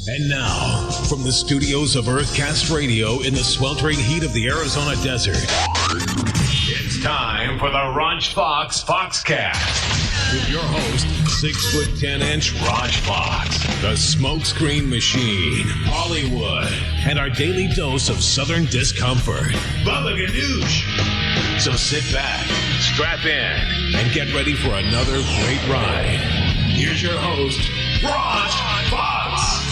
And now, from the studios of Earthcastradio in the sweltering heat of the Arizona desert, it's time for the RaunchFoxxx Foxxcast with your host, 6'10" RaunchFoxxx, the smokescreen machine, Paullywood, and our daily dose of southern discomfort, Bubbaganoosh. So sit back, strap in, and get ready for another great ride. Here's your host, RaunchFoxxx.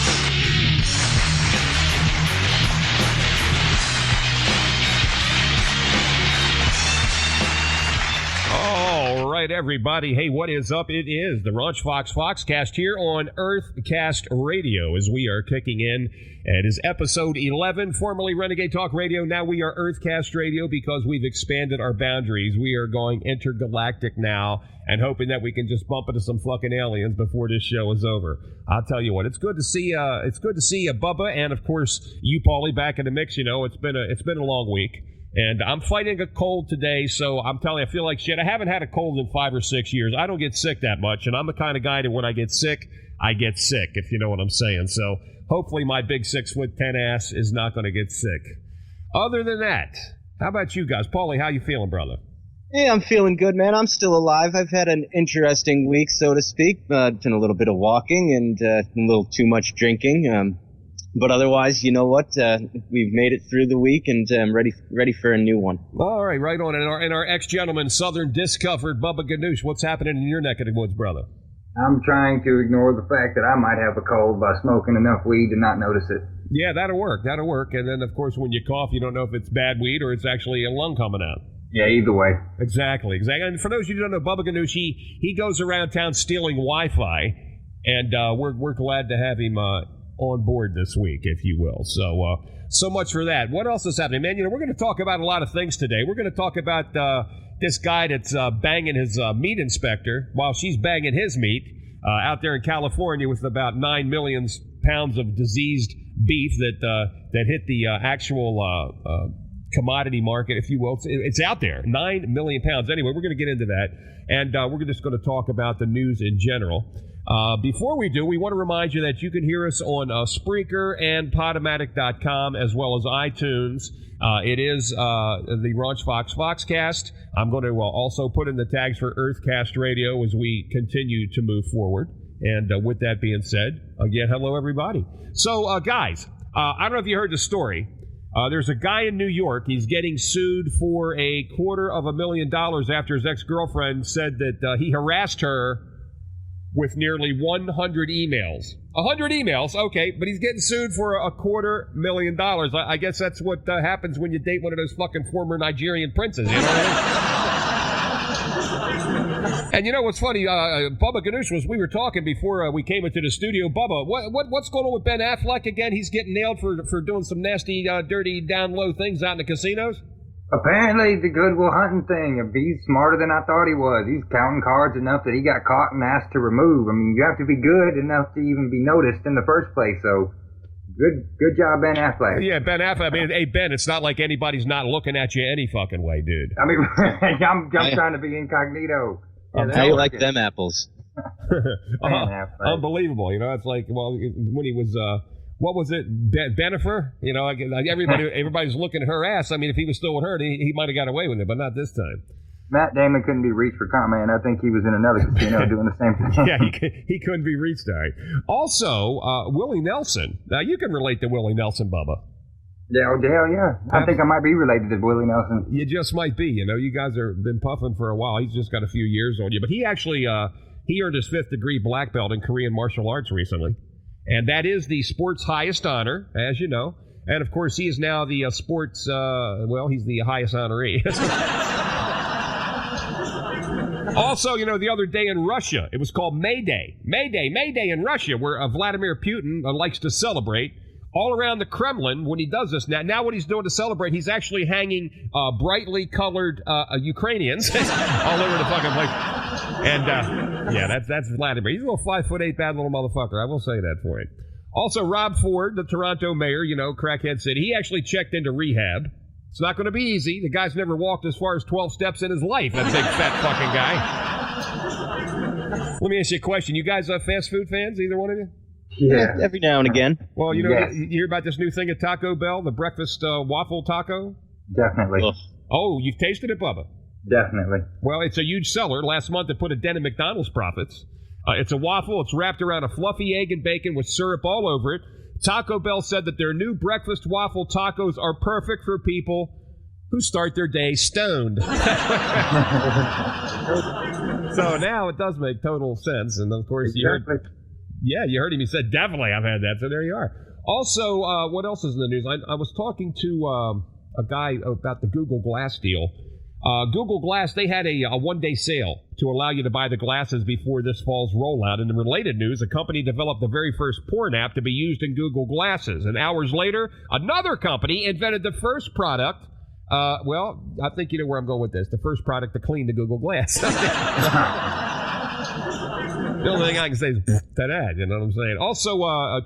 All right, everybody. Hey, what is up? It is the RaunchFoxxx Foxxcast here on Earthcastradio as we are kicking in. It is episode 11, formerly Renegade Talk Radio. Now we are Earthcastradio because we've expanded our boundaries. We are going intergalactic now and hoping that we can just bump into some fucking aliens before this show is over. I'll tell you what, it's good to see Bubba and, of course, you, Paulie, back in the mix. You know, it's been a long week. And I'm fighting a cold today, so I'm telling you, I feel like shit. I haven't had a cold in 5 or 6 years. I don't get sick that much, and I'm the kind of guy that when I get sick, if you know what I'm saying. So hopefully my big 6'10" ass is not going to get sick. Other than that, how about you guys? Paulie, how you feeling, brother? Hey, I'm feeling good, man. I'm still alive. I've had an interesting week, so to speak. Done a little bit of walking and a little too much drinking. But otherwise, you know what? We've made it through the week, and I'm ready for a new one. All right, right on. And our ex-gentleman, Southern Discomfort, Bubbaganoosh, what's happening in your neck of the woods, brother? I'm trying to ignore the fact that I might have a cold by smoking enough weed to not notice it. Yeah, that'll work. And then, of course, when you cough, you don't know if it's bad weed or it's actually a lung coming out. Yeah, either way. Exactly. And for those of you who don't know, Bubbaganoosh, he goes around town stealing Wi-Fi, and we're glad to have him on board this week, if you will. So much for that. What else is happening, man? You know, we're going to talk about a lot of things today. We're going to talk about this guy that's banging his meat inspector while she's banging his meat out there in California with about 9 million pounds of diseased beef that hit the actual commodity market, if you will. It's out there, 9 million pounds. Anyway, we're going to get into that, and we're just going to talk about the news in general. Before we do, we want to remind you that you can hear us on Spreaker and Podomatic.com as well as iTunes. It is the RaunchFoxxx Foxxcast. I'm going to also put in the tags for Earthcastradio as we continue to move forward. And with that being said, again, hello, everybody. So, guys, I don't know if you heard the story. There's a guy in New York. He's getting sued for $250,000 after his ex-girlfriend said that he harassed her with nearly 100 emails. 100 emails, okay, but he's getting sued for $250,000. I guess that's what happens when you date one of those fucking former Nigerian princes, you know what I mean? And you know what's funny? Bubbaganoosh, we were talking before we came into the studio. Bubba, what's going on with Ben Affleck again? He's getting nailed for doing some nasty, dirty, down low things out in the casinos? Apparently, the Good Will Hunting thing, he's smarter than I thought he was. He's counting cards enough that he got caught and asked to remove. I mean, you have to be good enough to even be noticed in the first place. So, good job, Ben Affleck. Yeah, Ben Affleck. I mean, hey, Ben, it's not like anybody's not looking at you any fucking way, dude. I mean, I'm trying to be incognito. Yeah, how you like them apples? Unbelievable. You know, it's like, well, when he was... what was it, Bennifer? You know, like everybody's looking at her ass. I mean, if he was still with her, he might have got away with it, but not this time. Matt Damon couldn't be reached for comment. I think he was in another casino doing the same thing. Yeah, he couldn't be reached, all right. Also, Willie Nelson. Now, you can relate to Willie Nelson, Bubba. Yeah, hell yeah. I think I might be related to Willie Nelson. You just might be. You know, you guys have been puffing for a while. He's just got a few years on you. But he actually, he earned his 5th degree black belt in Korean martial arts recently. And that is the sport's highest honor, as you know. And, of course, he is now the sports, he's the highest honoree. Also, you know, the other day in Russia, it was called May Day. May Day in Russia, where Vladimir Putin likes to celebrate. All around the Kremlin, when he does this, now what he's doing to celebrate, he's actually hanging brightly colored Ukrainians all over the fucking place. And, yeah, that's Vladimir. He's a little 5'8", bad little motherfucker. I will say that for him. Also, Rob Ford, the Toronto mayor, you know, Crackhead City, he actually checked into rehab. It's not going to be easy. The guy's never walked as far as 12 steps in his life, that big fat fucking guy. Let me ask you a question. You guys fast food fans, either one of you? Yeah. Every now and again. Well, you know, Yes. you hear about this new thing at Taco Bell, the breakfast waffle taco? Definitely. Ugh. Oh, you've tasted it, Bubba? Definitely. Well, it's a huge seller. Last month, it put a dent in McDonald's profits. It's a waffle. It's wrapped around a fluffy egg and bacon with syrup all over it. Taco Bell said that their new breakfast waffle tacos are perfect for people who start their day stoned. So now it does make total sense. And, of course, you heard him. He said, definitely, I've had that. So there you are. Also, what else is in the news? I was talking to a guy about the Google Glass deal. Google Glass, they had a one-day sale to allow you to buy the glasses before this fall's rollout. And in related news, a company developed the very first porn app to be used in Google Glasses. And hours later, another company invented the first product. Well, I think you know where I'm going with this. The first product to clean the Google Glass. The only thing I can say is ta-da, you know what I'm saying? Also,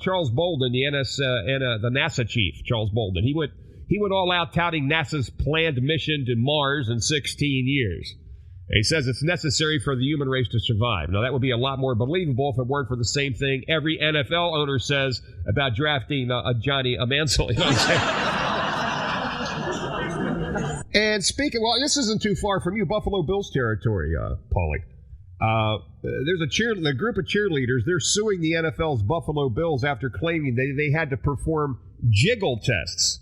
Charles Bolden, the NASA chief, Charles Bolden, he went all out touting NASA's planned mission to Mars in 16 years. He says it's necessary for the human race to survive. Now, that would be a lot more believable if it weren't for the same thing every NFL owner says about drafting Johnny Mansell. You know what I'm saying? And speaking, well, this isn't too far from you, Buffalo Bills territory, Paulie. There's a group of cheerleaders. They're suing the NFL's Buffalo Bills after claiming they had to perform jiggle tests.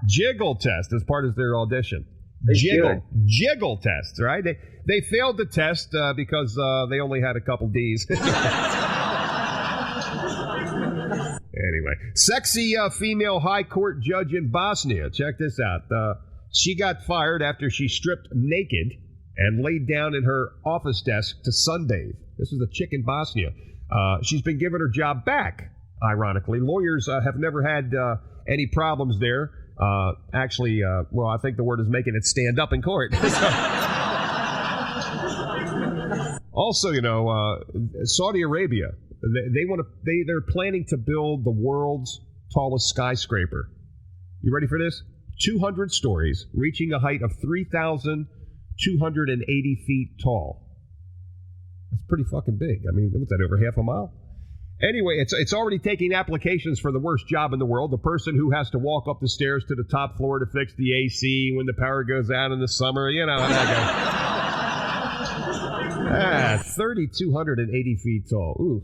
Jiggle test as part of their audition. Jiggle tests, right? They failed the test because they only had a couple D's. Anyway, sexy female high court judge in Bosnia. Check this out. She got fired after she stripped naked and laid down in her office desk to sunbathe. This is a chick in Bosnia. She's been given her job back, ironically. Lawyers have never had any problems there. Actually, I think the word is making it stand up in court. Also, you know, Saudi Arabia, they're planning to build the world's tallest skyscraper. You ready for this? 200 stories, reaching a height of 3,280 feet tall. That's pretty fucking big. I mean, what's that, over half a mile? Anyway, it's already taking applications for the worst job in the world, the person who has to walk up the stairs to the top floor to fix the AC when the power goes out in the summer. You know how that goes. 3,280 feet tall. Ooh.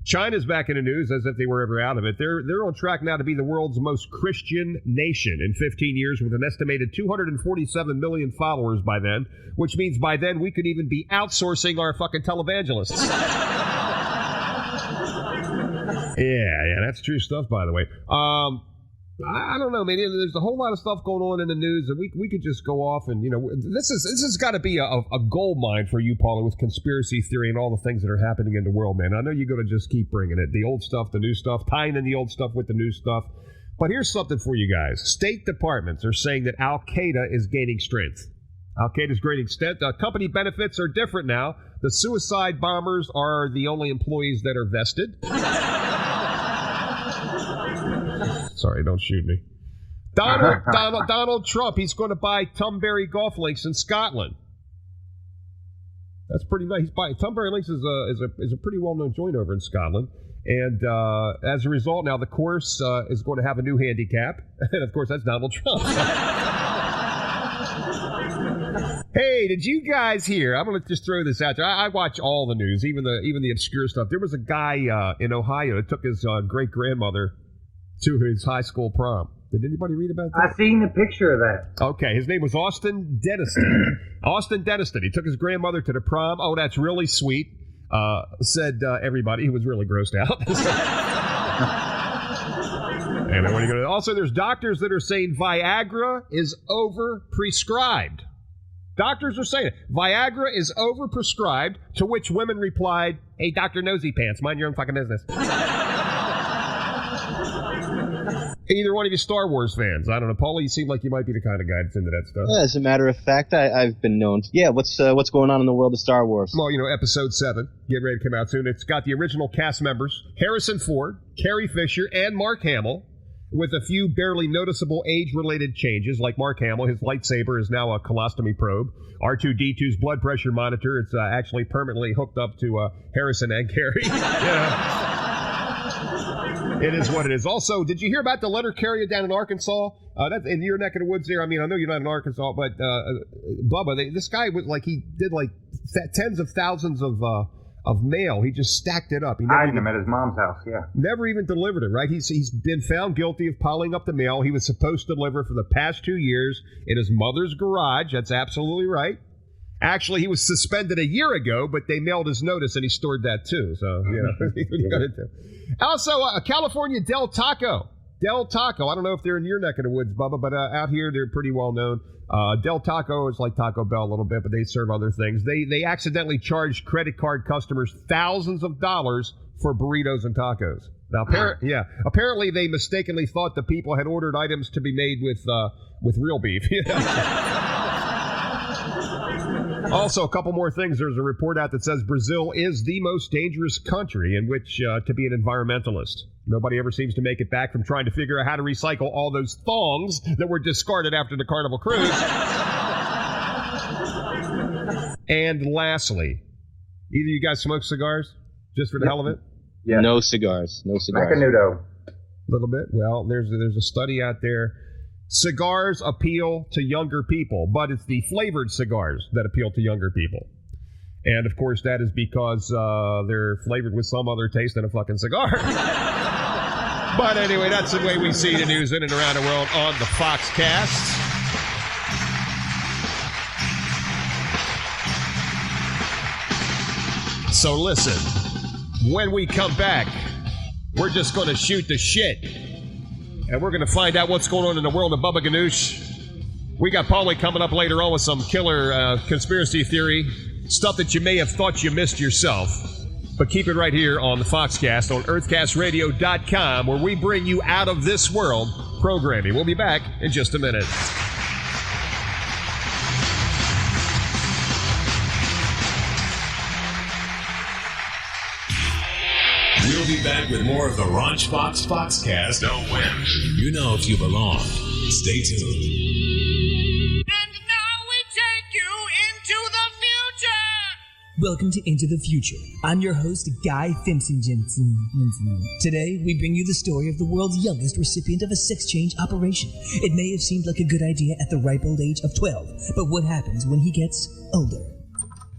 China's back in the news as if they were ever out of it. They're on track now to be the world's most Christian nation in 15 years with an estimated 247 million followers by then, which means by then we could even be outsourcing our fucking televangelists. Yeah, that's true stuff, by the way. I don't know, man. There's a whole lot of stuff going on in the news, and we could just go off and, you know, this has got to be a gold mine for you, Paulie, with conspiracy theory and all the things that are happening in the world, man. I know you're going to just keep bringing it, the old stuff, the new stuff, tying in the old stuff with the new stuff. But here's something for you guys. State departments are saying that Al-Qaeda is gaining strength. Al-Qaeda's gaining strength. Company benefits are different now. The suicide bombers are the only employees that are vested. Sorry, don't shoot me. Donald Trump, he's going to buy Tunbury Golf Links in Scotland. That's pretty nice. Tunbury Links is a pretty well-known joint over in Scotland. And as a result, now the course is going to have a new handicap. And, of course, that's Donald Trump. Hey, did you guys hear? I'm going to just throw this out there. I watch all the news, even the obscure stuff. There was a guy in Ohio that took his great-grandmother to his high school prom. Did anybody read about that? I seen the picture of that. Okay, his name was Austin Denniston. Austin Denniston. He took his grandmother to the prom. Oh, that's really sweet, said everybody. He was really grossed out. Anyway, what are you gonna do? Also, there's doctors that are saying Viagra is over-prescribed. Doctors are saying it. Viagra is over-prescribed, to which women replied, hey, Dr. Nosy Pants, mind your own fucking business. Either one of you Star Wars fans? I don't know. Paulie, you seem like you might be the kind of guy that's into that stuff. As a matter of fact, I've been known. Yeah, what's going on in the world of Star Wars? Well, you know, Episode 7, getting ready to come out soon. It's got the original cast members, Harrison Ford, Carrie Fisher, and Mark Hamill, with a few barely noticeable age-related changes, like Mark Hamill. His lightsaber is now a colostomy probe. R2-D2's blood pressure monitor, it's actually permanently hooked up to Harrison and Carrie. It is what it is. Also, did you hear about the letter carrier down in Arkansas? That's in your neck of the woods there. I mean, I know you're not in Arkansas, but Bubba, this guy was like, he did like tens of thousands of mail. He just stacked it up. He hiding them at his mom's house, yeah. Never even delivered it, right? He's been found guilty of piling up the mail. He was supposed to deliver for the past 2 years in his mother's garage. That's absolutely right. Actually, he was suspended a year ago, but they mailed his notice and he stored that too. So, you know, what you got to do. Also, California Del Taco. Del Taco. I don't know if they're in your neck of the woods, Bubba, but out here they're pretty well known. Del Taco is like Taco Bell a little bit, but they serve other things. They accidentally charged credit card customers thousands of dollars for burritos and tacos. Now, apparently they mistakenly thought the people had ordered items to be made with real beef. Also, a couple more things. There's a report out that says Brazil is the most dangerous country in which to be an environmentalist. Nobody ever seems to make it back from trying to figure out how to recycle all those thongs that were discarded after the Carnival Cruise. And lastly, either you guys smoke cigars just for the hell of it? Yeah. No cigars. No cigars. Macanudo. A little bit. Well, there's a study out there. Cigars appeal to younger people, but it's the flavored cigars that appeal to younger people. And, of course, that is because they're flavored with some other taste than a fucking cigar. But anyway, that's the way we see the news in and around the world on the Foxxcast. So listen, when we come back, we're just going to shoot the shit. And we're going to find out what's going on in the world of Bubbaganoosh. We got Paulie coming up later on with some killer conspiracy theory, stuff that you may have thought you missed yourself. But keep it right here on the Foxxcast on Earthcastradio.com, where we bring you out of this world programming. We'll be back in just a minute. We'll be back with more of the RaunchFoxxx Foxxcast. No whims. You know if you belong. Stay tuned. And now we take you into the future. Welcome to Into the Future. I'm your host, Guy Fimpson Jensen. Today, we bring you the story of the world's youngest recipient of a sex change operation. It may have seemed like a good idea at the ripe old age of 12, but what happens when he gets older?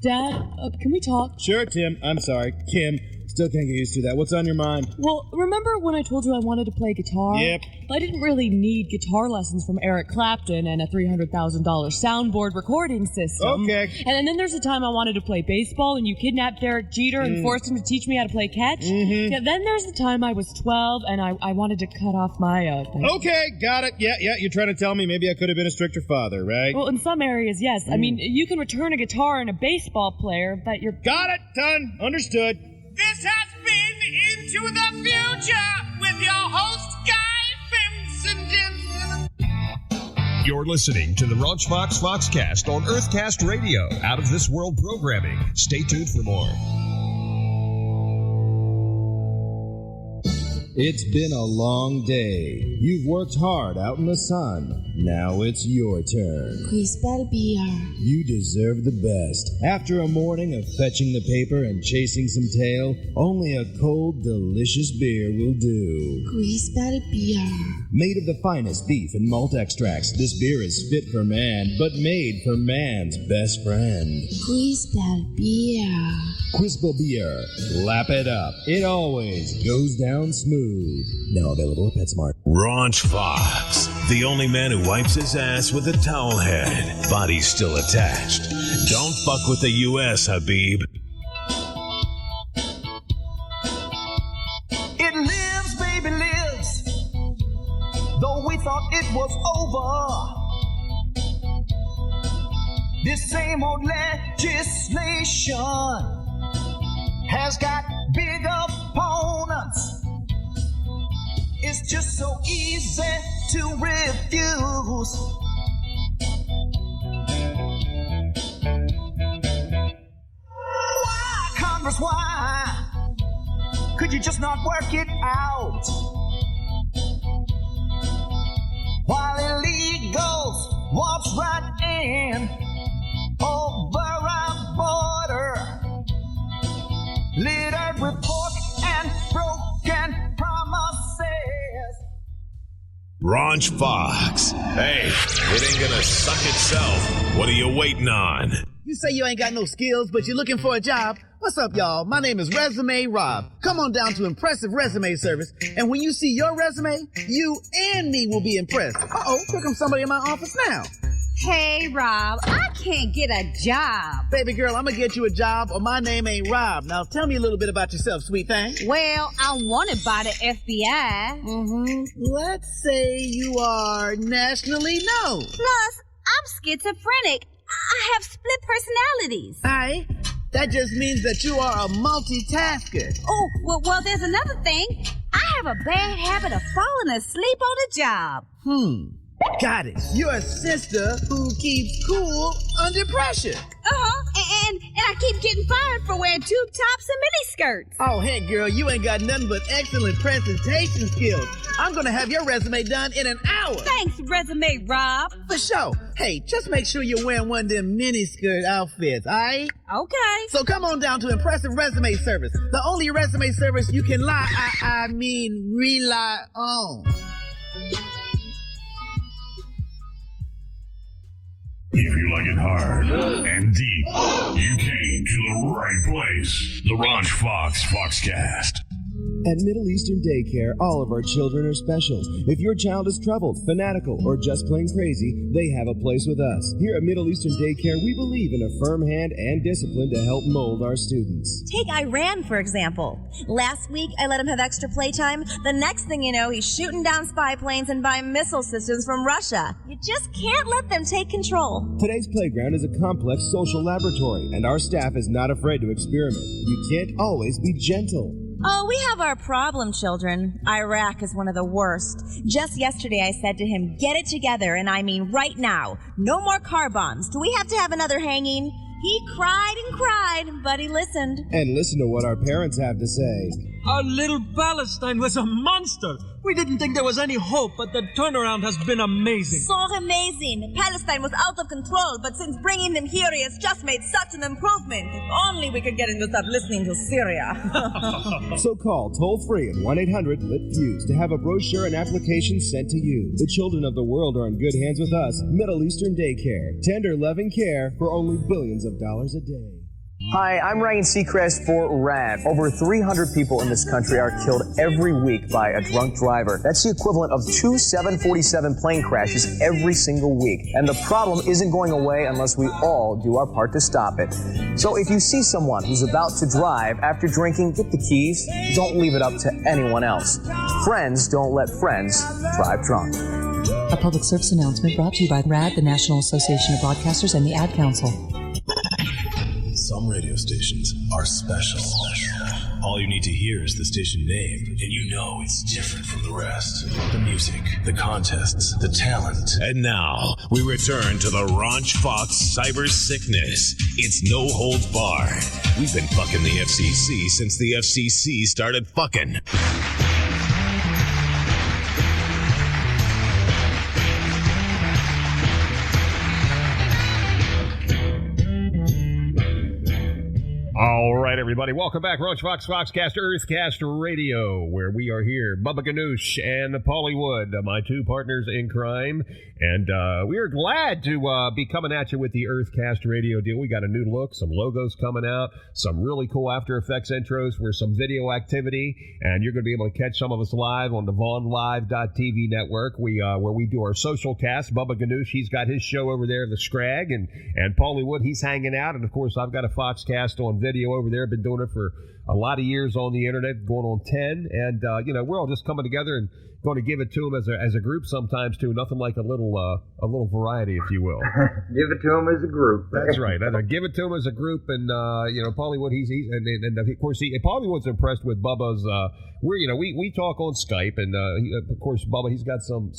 Dad, can we talk? Sure, Tim. I'm sorry. Kim. Still can't get used to that. What's on your mind? Well, remember when I told you I wanted to play guitar? Yep. I didn't really need guitar lessons from Eric Clapton and a $300,000 soundboard recording system. Okay. And then there's a time I wanted to play baseball and you kidnapped Derek Jeter and forced him to teach me how to play catch. Mm-hmm. Yeah, then there's the time I was 12 and I wanted to cut off my... Okay, got it. Yeah, you're trying to tell me maybe I could have been a stricter father, right? Well, in some areas, yes. I mean, you can return a guitar and a baseball player, but you're... Got it. Done. Understood. This has been Into the Future with your host, Guy Fimpson. You're listening to the RaunchFoxxx Foxxcast on Earthcastradio. Out of this world programming. Stay tuned for more. It's been a long day. You've worked hard out in the sun. Now it's your turn. Crystal beer. You deserve the best. After a morning of fetching the paper and chasing some tail, only a cold, delicious beer will do. Crystal beer. Made of the finest beef and malt extracts, this beer is fit for man, but made for man's best friend. Crystal beer. Crystal beer. Lap it up. It always goes down smooth. Now available at PetSmart. RaunchFoxxx, the only man who wipes his ass with a towel head. Body still attached. Don't fuck with the U.S., Habib. It lives, baby, lives. Though we thought it was over. This same old legislation has got big opponents. It's just so easy to refuse. Why, Congress, why? Could you just not work it out? While illegals waltz right in over our border, littered with pork and broken promises. RaunchFoxxx. Hey, it ain't gonna suck itself. What are you waiting on? You say you ain't got no skills, but you're looking for a job? What's up, y'all? My name is Resume Rob. Come on down to Impressive Resume Service, and when you see your resume, you and me will be impressed. Uh-oh, here comes somebody in my office now. Hey, Rob, I can't get a job. Baby girl, I'm gonna get you a job, or my name ain't Rob. Now, tell me a little bit about yourself, sweet thing. Well, I'm wanted by the FBI. Let's say you are nationally known. Plus, I'm schizophrenic. I have split personalities. Aye, that just means that you are a multitasker. Oh, well, there's another thing. I have a bad habit of falling asleep on the job. Got it. You're a sister who keeps cool under pressure. And I keep getting fired for wearing tube tops and miniskirts. Oh, hey, girl, you ain't got nothing but excellent presentation skills. I'm gonna have your resume done in an hour. Thanks, Resume Rob. For sure. Hey, just make sure you're wearing one of them miniskirt outfits, all right? Okay. So come on down to Impressive Resume Service, the only resume service you can rely on. If you like it hard and deep, you came to the right place. The RaunchFoxxx Foxxcast. At Middle Eastern Daycare, all of our children are special. If your child is troubled, fanatical, or just plain crazy, they have a place with us. Here at Middle Eastern Daycare, we believe in a firm hand and discipline to help mold our students. Take Iran, for example. Last week, I let him have extra playtime. The next thing you know, he's shooting down spy planes and buying missile systems from Russia. You just can't let them take control. Today's playground is a complex social laboratory, and our staff is not afraid to experiment. You can't always be gentle. Oh, we have our problem children. Iraq is one of the worst. Just yesterday I said to him, get it together, and I mean right now. No more car bombs. Do we have to have another hanging? He cried and cried, but he listened. And listen to what our parents have to say. Our little Palestine was a monster. We didn't think there was any hope, but the turnaround has been amazing. So amazing. Palestine was out of control, but since bringing them here, he has just made such an improvement. If only we could get him to stop listening to Syria. So call toll-free at 1-800-LIT-FUSE to have a brochure and application sent to you. The children of the world are in good hands with us. Middle Eastern Daycare. Tender, loving care for only billions of dollars a day. Hi, I'm Ryan Seacrest for RAV. Over 300 people in this country are killed every week by a drunk driver. That's the equivalent of 2 747 plane crashes every single week. And the problem isn't going away unless we all do our part to stop it. So if you see someone who's about to drive after drinking, get the keys. Don't leave it up to anyone else. Friends don't let friends drive drunk. A public service announcement brought to you by RAD, the National Association of Broadcasters, and the Ad Council. Some radio stations are special. All you need to hear is the station name, and you know it's different from the rest. The music, the contests, the talent. And now, we return to the RaunchFoxxx Cyber Sickness. It's no holds barred. We've been fucking the FCC since the FCC started fucking. All right, everybody. Welcome back. RaunchFoxxx Foxxcast, Earthcastradio, where we are here. Bubbaganoosh and Paullywood, my two partners in crime. And we are glad to be coming at you with the Earthcastradio deal. We got a new look, some logos coming out, some really cool After Effects intros for some video activity. And you're going to be able to catch some of us live on the VaughnLive.tv network, where we do our social cast. Bubbaganoosh, he's got his show over there, The Scrag. And Paullywood, he's hanging out. And, of course, I've got a Foxcast on video over there. Been doing it for a lot of years on the internet, going on 10, and we're all just coming together and going to give it to them as a group sometimes too. Nothing like a little variety, if you will. Give it to them as a group. That's right. Give it to them as a group, and Paullywood, he's and of course Paullywood's impressed with Bubba's. We talk on Skype, and of course Bubba, he's got some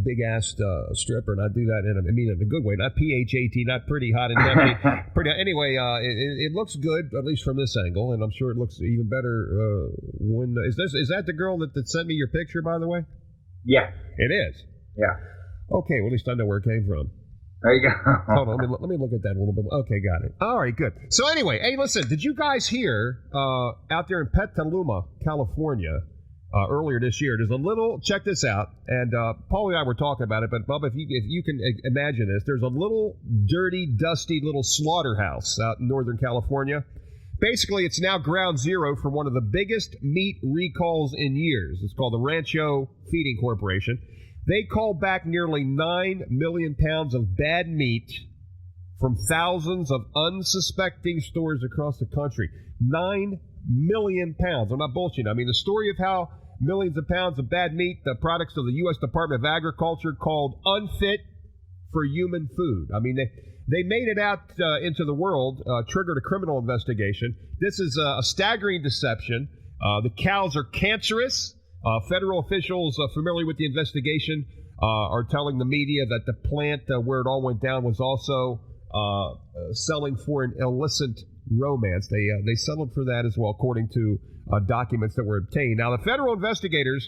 big ass stripper, and I do that in a good way, not PHAT, not pretty hot and heavy. Pretty anyway. It looks good, at least from this angle, and I'm sure it looks even better when is that the girl that sent me your picture, by the way? Yeah. It is? Yeah. Okay, well, at least I know where it came from. There you go. Hold on, let me look at that a little bit. Okay, got it. All right, good. So anyway, hey, listen, did you guys hear out there in Petaluma, California, earlier this year. There's a little, check this out, and Paulie and I were talking about it, but Bubba, if you can imagine this, there's a little dirty, dusty little slaughterhouse out in Northern California. Basically, it's now ground zero for one of the biggest meat recalls in years. It's called the Rancho Feeding Corporation. They called back nearly 9 million pounds of bad meat from thousands of unsuspecting stores across the country. 9 million pounds. I'm not bullshitting. I mean, the story of how millions of pounds of bad meat, the products of the U.S. Department of Agriculture, called unfit for human food. I mean, they made it out into the world, triggered a criminal investigation. This is a staggering deception. The cows are cancerous. Federal officials familiar with the investigation are telling the media that the plant where it all went down was also selling for an illicit romance. They settled for that as well, according to documents that were obtained. Now, the federal investigators,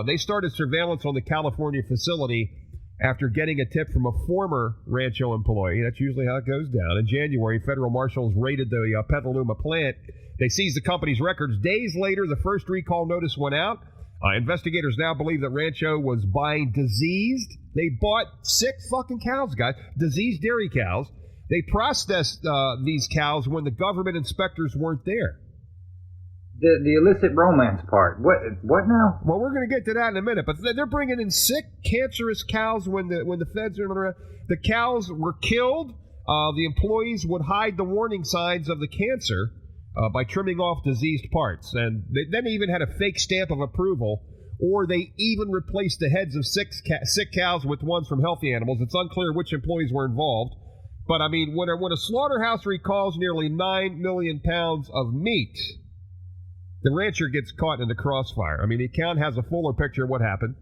they started surveillance on the California facility after getting a tip from a former Rancho employee. That's usually how it goes down. In January, federal marshals raided the Petaluma plant. They seized the company's records. Days later, the first recall notice went out. Investigators now believe that Rancho was buying diseased. They bought sick fucking cows, guys. Diseased dairy cows. They processed these cows when the government inspectors weren't there. The illicit romance part. What now? Well, we're going to get to that in a minute. But they're bringing in sick, cancerous cows when the feds are around. The cows were killed. The employees would hide the warning signs of the cancer by trimming off diseased parts. And they even had a fake stamp of approval, or they even replaced the heads of sick cows with ones from healthy animals. It's unclear which employees were involved. But, I mean, when a slaughterhouse recalls nearly 9 million pounds of meat, the rancher gets caught in the crossfire. I mean, the account has a fuller picture of what happened.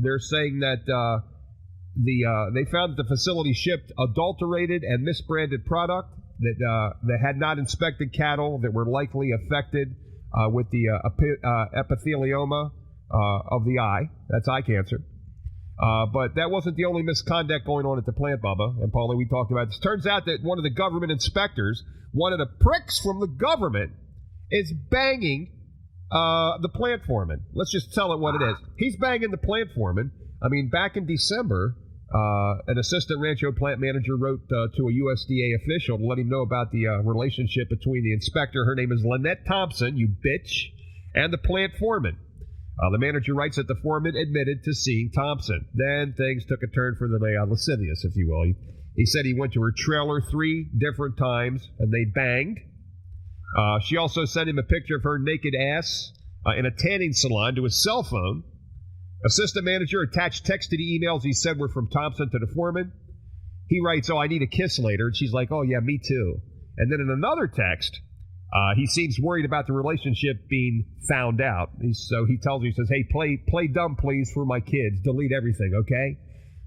They're saying that they found that the facility shipped adulterated and misbranded product that had not inspected cattle that were likely affected with the epithelioma of the eye. That's eye cancer. But that wasn't the only misconduct going on at the plant, Bubba. And Paulie, we talked about this. Turns out that one of the government inspectors, one of the pricks from the government, is banging the plant foreman. Let's just tell it what it is. He's banging the plant foreman. I mean, back in December, an assistant Rancho plant manager wrote to a USDA official to let him know about the relationship between the inspector, her name is Lynette Thompson, you bitch, and the plant foreman. The manager writes that the foreman admitted to seeing Thompson. Then things took a turn for the lascivious, if you will. He said he went to her trailer 3 different times, and they banged. She also sent him a picture of her naked ass in a tanning salon to his cell phone. Assistant manager attached texted emails he said were from Thompson to the foreman. He writes, "Oh, I need a kiss later." And she's like, "Oh, yeah, me too." And then in another text, he seems worried about the relationship being found out. So he tells her, he says, "Hey, play dumb, please, for my kids. Delete everything, okay?"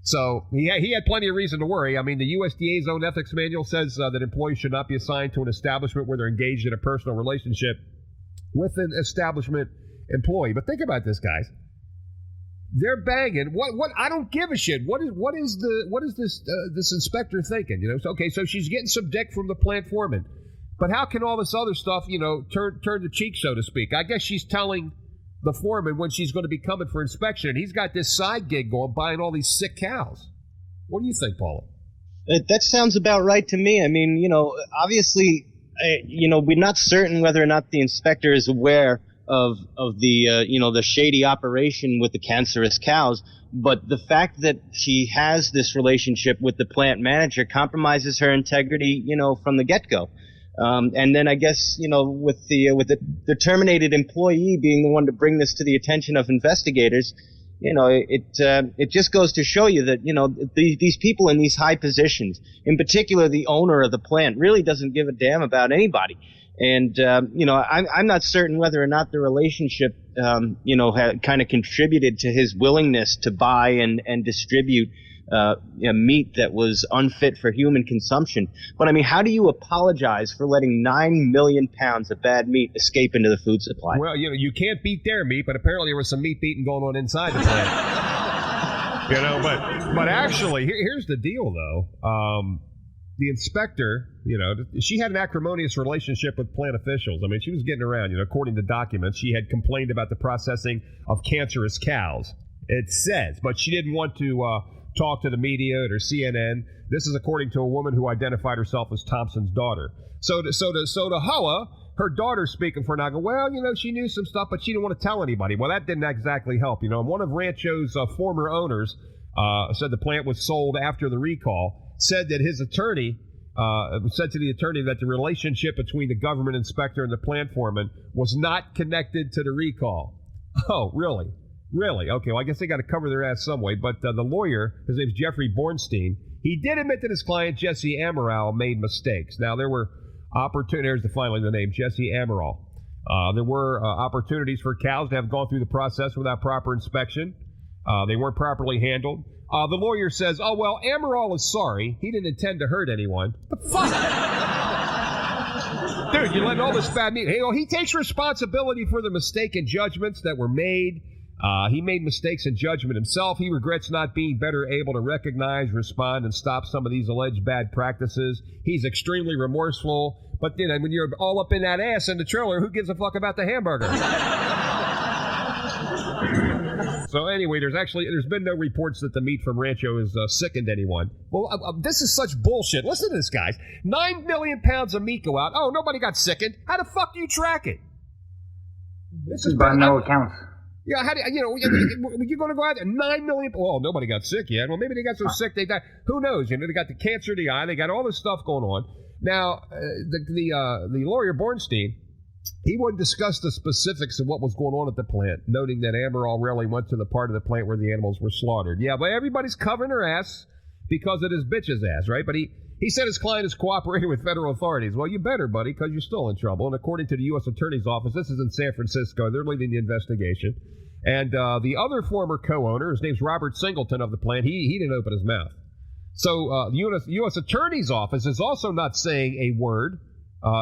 So he had plenty of reason to worry. I mean, the USDA's own ethics manual says that employees should not be assigned to an establishment where they're engaged in a personal relationship with an establishment employee. But think about this, guys. They're banging. What? I don't give a shit. What is this inspector thinking? You know. So she's getting some dick from the plant foreman. But how can all this other stuff, turn the cheek, so to speak? I guess she's telling the foreman when she's going to be coming for inspection, and he's got this side gig going, buying all these sick cows. What do you think, Paula? That sounds about right to me. I mean, obviously, we're not certain whether or not the inspector is aware of the shady operation with the cancerous cows, but the fact that she has this relationship with the plant manager compromises her integrity, from the get-go. And then I guess, with the terminated employee being the one to bring this to the attention of investigators, it just goes to show you that, these people in these high positions, in particular the owner of the plant, really doesn't give a damn about anybody. And, I'm not certain whether or not the relationship, had kind of contributed to his willingness to buy and distribute meat that was unfit for human consumption. But I mean, how do you apologize for letting 9 million pounds of bad meat escape into the food supply? Well, you can't beat their meat, but apparently there was some meat beating going on inside the plant. But actually, here's the deal, though. the inspector, she had an acrimonious relationship with plant officials. I mean, she was getting around, according to documents. She had complained about the processing of cancerous cows, it says, but she didn't want to talk to the media or CNN. This is according to a woman who identified herself as Thompson's daughter. So to Hoa, her daughter speaking for her now, well, she knew some stuff, but she didn't want to tell anybody. Well, that didn't exactly help. And one of Rancho's former owners said the plant was sold after the recall, said that his attorney said to the attorney that the relationship between the government inspector and the plant foreman was not connected to the recall. Oh, really? Really? Okay, well, I guess they got to cover their ass some way. But the lawyer, his name's Jeffrey Bornstein, he did admit that his client, Jesse Amaral, made mistakes. Now, there were opportunities, there's finally the name, Jesse Amaral. There were opportunities for cows to have gone through the process without proper inspection. They weren't properly handled. The lawyer says, oh, well, Amaral is sorry. He didn't intend to hurt anyone. The fuck? Dude, you're letting all this bad meat. Hey, he takes responsibility for the mistaken judgments that were made. He made mistakes in judgment himself. He regrets not being better able to recognize, respond, and stop some of these alleged bad practices. He's extremely remorseful. But when you're all up in that ass in the trailer, who gives a fuck about the hamburger? So anyway, there's been no reports that the meat from Rancho has sickened anyone. Well, this is such bullshit. Listen to this, guys. 9 million pounds of meat go out. Oh, nobody got sickened. How the fuck do you track it? This is by no accounts. Yeah, how do you're going to go out there? 9 million. Well, nobody got sick yet. Well, maybe they got so sick they died. Who knows? They got the cancer of the eye. They got all this stuff going on. Now, the lawyer Bornstein, he wouldn't discuss the specifics of what was going on at the plant, noting that Amaral rarely went to the part of the plant where the animals were slaughtered. Yeah, but everybody's covering her ass because of his bitch's ass, right? But he said his client is cooperating with federal authorities. Well, you better, buddy, because you're still in trouble. And according to the U.S. Attorney's Office, this is in San Francisco. They're leading the investigation. And the other former co-owner, his name's Robert Singleton of the plant, he didn't open his mouth. So the U.S. Attorney's Office is also not saying a word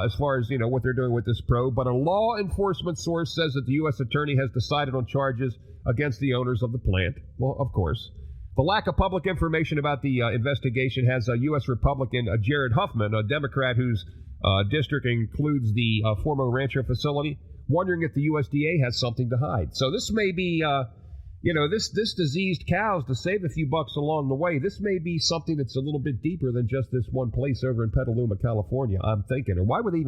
as far as, what they're doing with this probe. But a law enforcement source says that the U.S. Attorney has decided on charges against the owners of the plant. Well, of course. The lack of public information about the investigation has U.S. Republican Jared Huffman, a Democrat whose district includes the former Rancho facility, wondering if the USDA has something to hide. So this may be, this diseased cows, to save a few bucks along the way, this may be something that's a little bit deeper than just this one place over in Petaluma, California, I'm thinking. Or why would they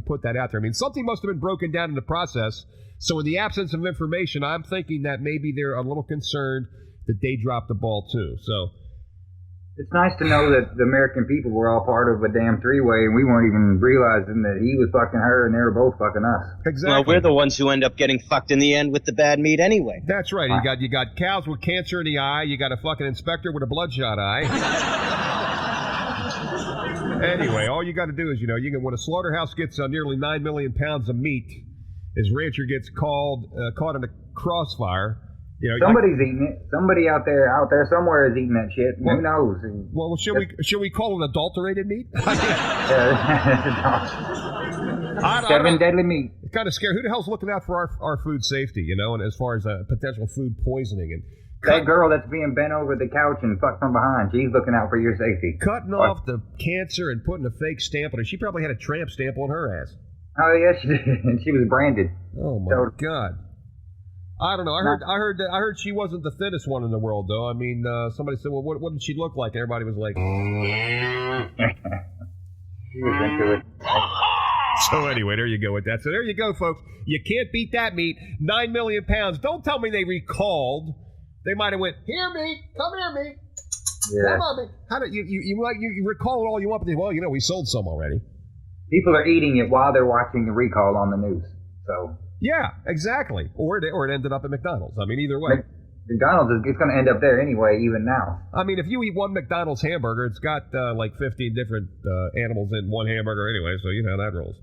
put that out there? I mean, something must have been broken down in the process. So in the absence of information, I'm thinking that maybe they're a little concerned that they dropped the ball too. So it's nice to know that the American people were all part of a damn three-way, and we weren't even realizing that he was fucking her and they were both fucking us. Exactly. Well, we're the ones who end up getting fucked in the end with the bad meat anyway. That's right. You got cows with cancer in the eye. You got a fucking inspector with a bloodshot eye. Anyway, all you got to do is, when a slaughterhouse gets nearly 9 million pounds of meat, his rancher gets caught in a crossfire. Somebody's eating it. Somebody out there somewhere is eating that shit. Who knows? Well, should we call it adulterated meat? 7 deadly meat. It's kind of scary. Who the hell's looking out for our food safety? And as far as potential food poisoning and that girl that's being bent over the couch and fucked from behind, she's looking out for your safety. Cutting off the cancer and putting a fake stamp on it. She probably had a tramp stamp on her ass. Oh yeah, she did. And she was branded. Oh my God. I don't know. I heard she wasn't the thinnest one in the world, though. I mean, somebody said, "Well, what did she look like?" And everybody was like, She was into it. So anyway, there you go with that. So there you go, folks. You can't beat that meat. 9 million pounds. Don't tell me they recalled. They might have went, "Here, meat. Come here, meat. Yeah. Come on, meat." How do you recall it all you want? But well, we sold some already. People are eating it while they're watching the recall on the news. So. Yeah, exactly. Or it ended up at McDonald's. I mean, either way. McDonald's, it's going to end up there anyway, even now. I mean, if you eat one McDonald's hamburger, it's got like 15 different animals in one hamburger anyway, so you know how that rolls.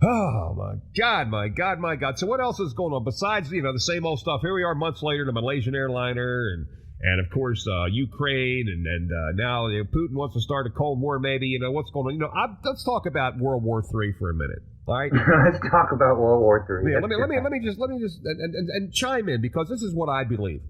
Oh, my God, my God, my God. So what else is going on besides, the same old stuff? Here we are months later, the Malaysian airliner and of course, Ukraine, and now Putin wants to start a Cold War maybe. What's going on? Let's talk about World War III for a minute. All right. Let's talk about World War III. Yeah, let me just and chime in, because this is what I believe.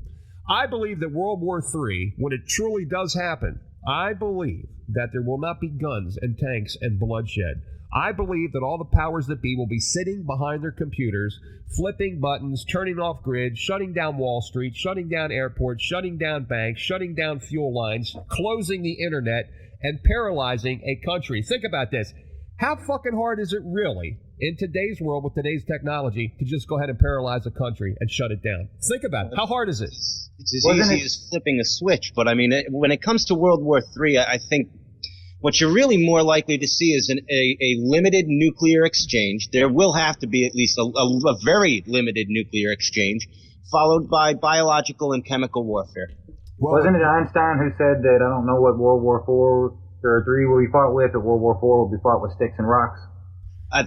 I believe that World War III, when it truly does happen, I believe that there will not be guns and tanks and bloodshed. I believe that all the powers that be will be sitting behind their computers, flipping buttons, turning off grids, shutting down Wall Street, shutting down airports, shutting down banks, shutting down fuel lines, closing the internet, and paralyzing a country. Think about this. How fucking hard is it really in today's world with today's technology to just go ahead and paralyze a country and shut it down? Think about it. How hard is it? It's as easy as flipping a switch. But I mean, when it comes to World War III, I think what you're really more likely to see is a limited nuclear exchange. There will have to be at least a very limited nuclear exchange, followed by biological and chemical warfare. Wasn't it Einstein who said that I don't know what World War IV or III will be fought with, or World War IV will be fought with sticks and rocks?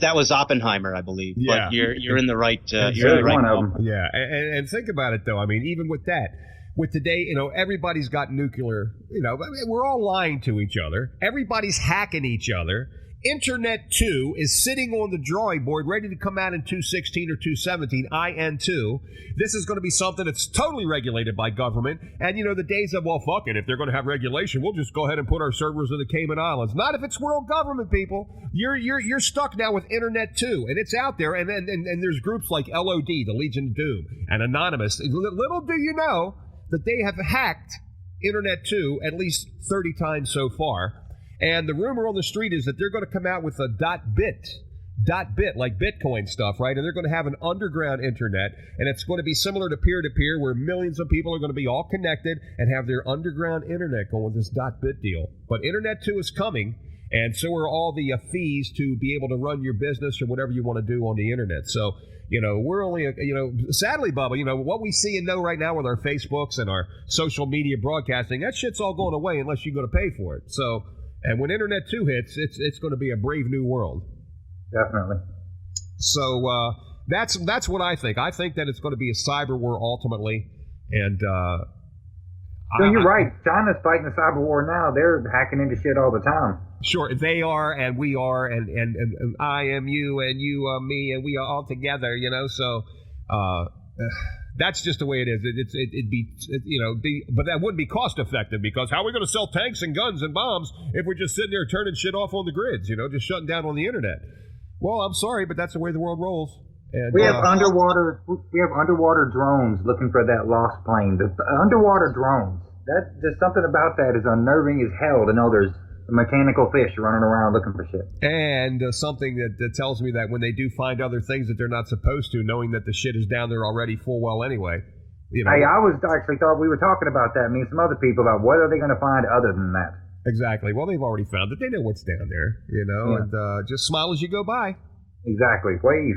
That was Oppenheimer, I believe. Yeah. But you're in the right. You're in the right one. Yeah, and think about it though. I mean, even with that, with today, everybody's got nuclear. We're all lying to each other. Everybody's hacking each other. Internet 2 is sitting on the drawing board, ready to come out in 216 or 217, IN2. This is going to be something that's totally regulated by government. And, the days of, well, fuck it, if they're going to have regulation, we'll just go ahead and put our servers in the Cayman Islands. Not if it's world government, people. You're stuck now with Internet 2, and it's out there. And there's groups like LOD, the Legion of Doom, and Anonymous. Little do you know that they have hacked Internet 2 at least 30 times so far. And the rumor on the street is that they're going to come out with a .bit, like Bitcoin stuff, right? And they're going to have an underground internet, and it's going to be similar to peer-to-peer, where millions of people are going to be all connected and have their underground internet going with this .bit deal. But Internet 2 is coming, and so are all the fees to be able to run your business or whatever you want to do on the internet. So, we're only, sadly, Bubba, what we see and know right now with our Facebooks and our social media broadcasting, that shit's all going away unless you're going to pay for it. So, and when Internet 2 hits, it's going to be a brave new world. Definitely. So that's what I think. I think that it's going to be a cyber war ultimately. And you're right. China's fighting a cyber war now. They're hacking into shit all the time. Sure, they are, and we are, and I am you, and you are me, and we are all together. So. That's just the way it is. But that wouldn't be cost effective, because how are we going to sell tanks and guns and bombs if we're just sitting there turning shit off on the grids, just shutting down on the internet? Well, I'm sorry, but that's the way the world rolls. And, we have underwater drones looking for that lost plane. The underwater drones. There's something about that is unnerving as hell to know there's mechanical fish running around looking for shit. And something that tells me that when they do find other things that they're not supposed to, knowing that the shit is down there already full well anyway. Hey, I thought we were talking about that, me and some other people, about what are they going to find other than that. Exactly. Well, they've already found it. They know what's down there, and just smile as you go by. Exactly. Wave.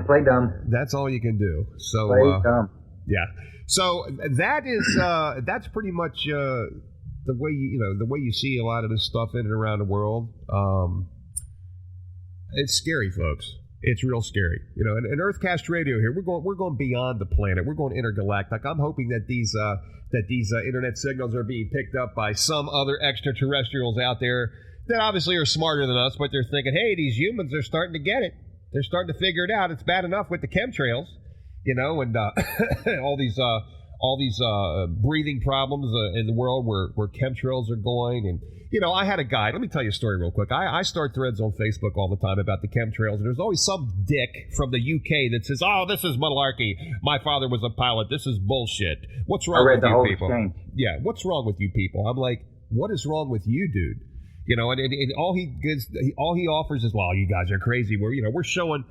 Play dumb. That's all you can do. So, play dumb. Yeah. So that's pretty much the way you see a lot of this stuff in and around the world. It's scary, folks. It's real scary. And Earthcastradio here, we're going beyond the planet. We're going intergalactic. I'm hoping that these internet signals are being picked up by some other extraterrestrials out there that obviously are smarter than us, but they're thinking, hey, these humans are starting to get it. They're starting to figure it out. It's bad enough with the chemtrails, and all these breathing problems in the world where chemtrails are going. And, I had a guy. Let me tell you a story real quick. I start threads on Facebook all the time about the chemtrails, and there's always some dick from the UK that says, oh, this is malarkey. My father was a pilot. This is bullshit. What's wrong with you people? Exchange. Yeah, what's wrong with you people? I'm like, what is wrong with you, dude? And all he offers is, well, you guys are crazy. We're showing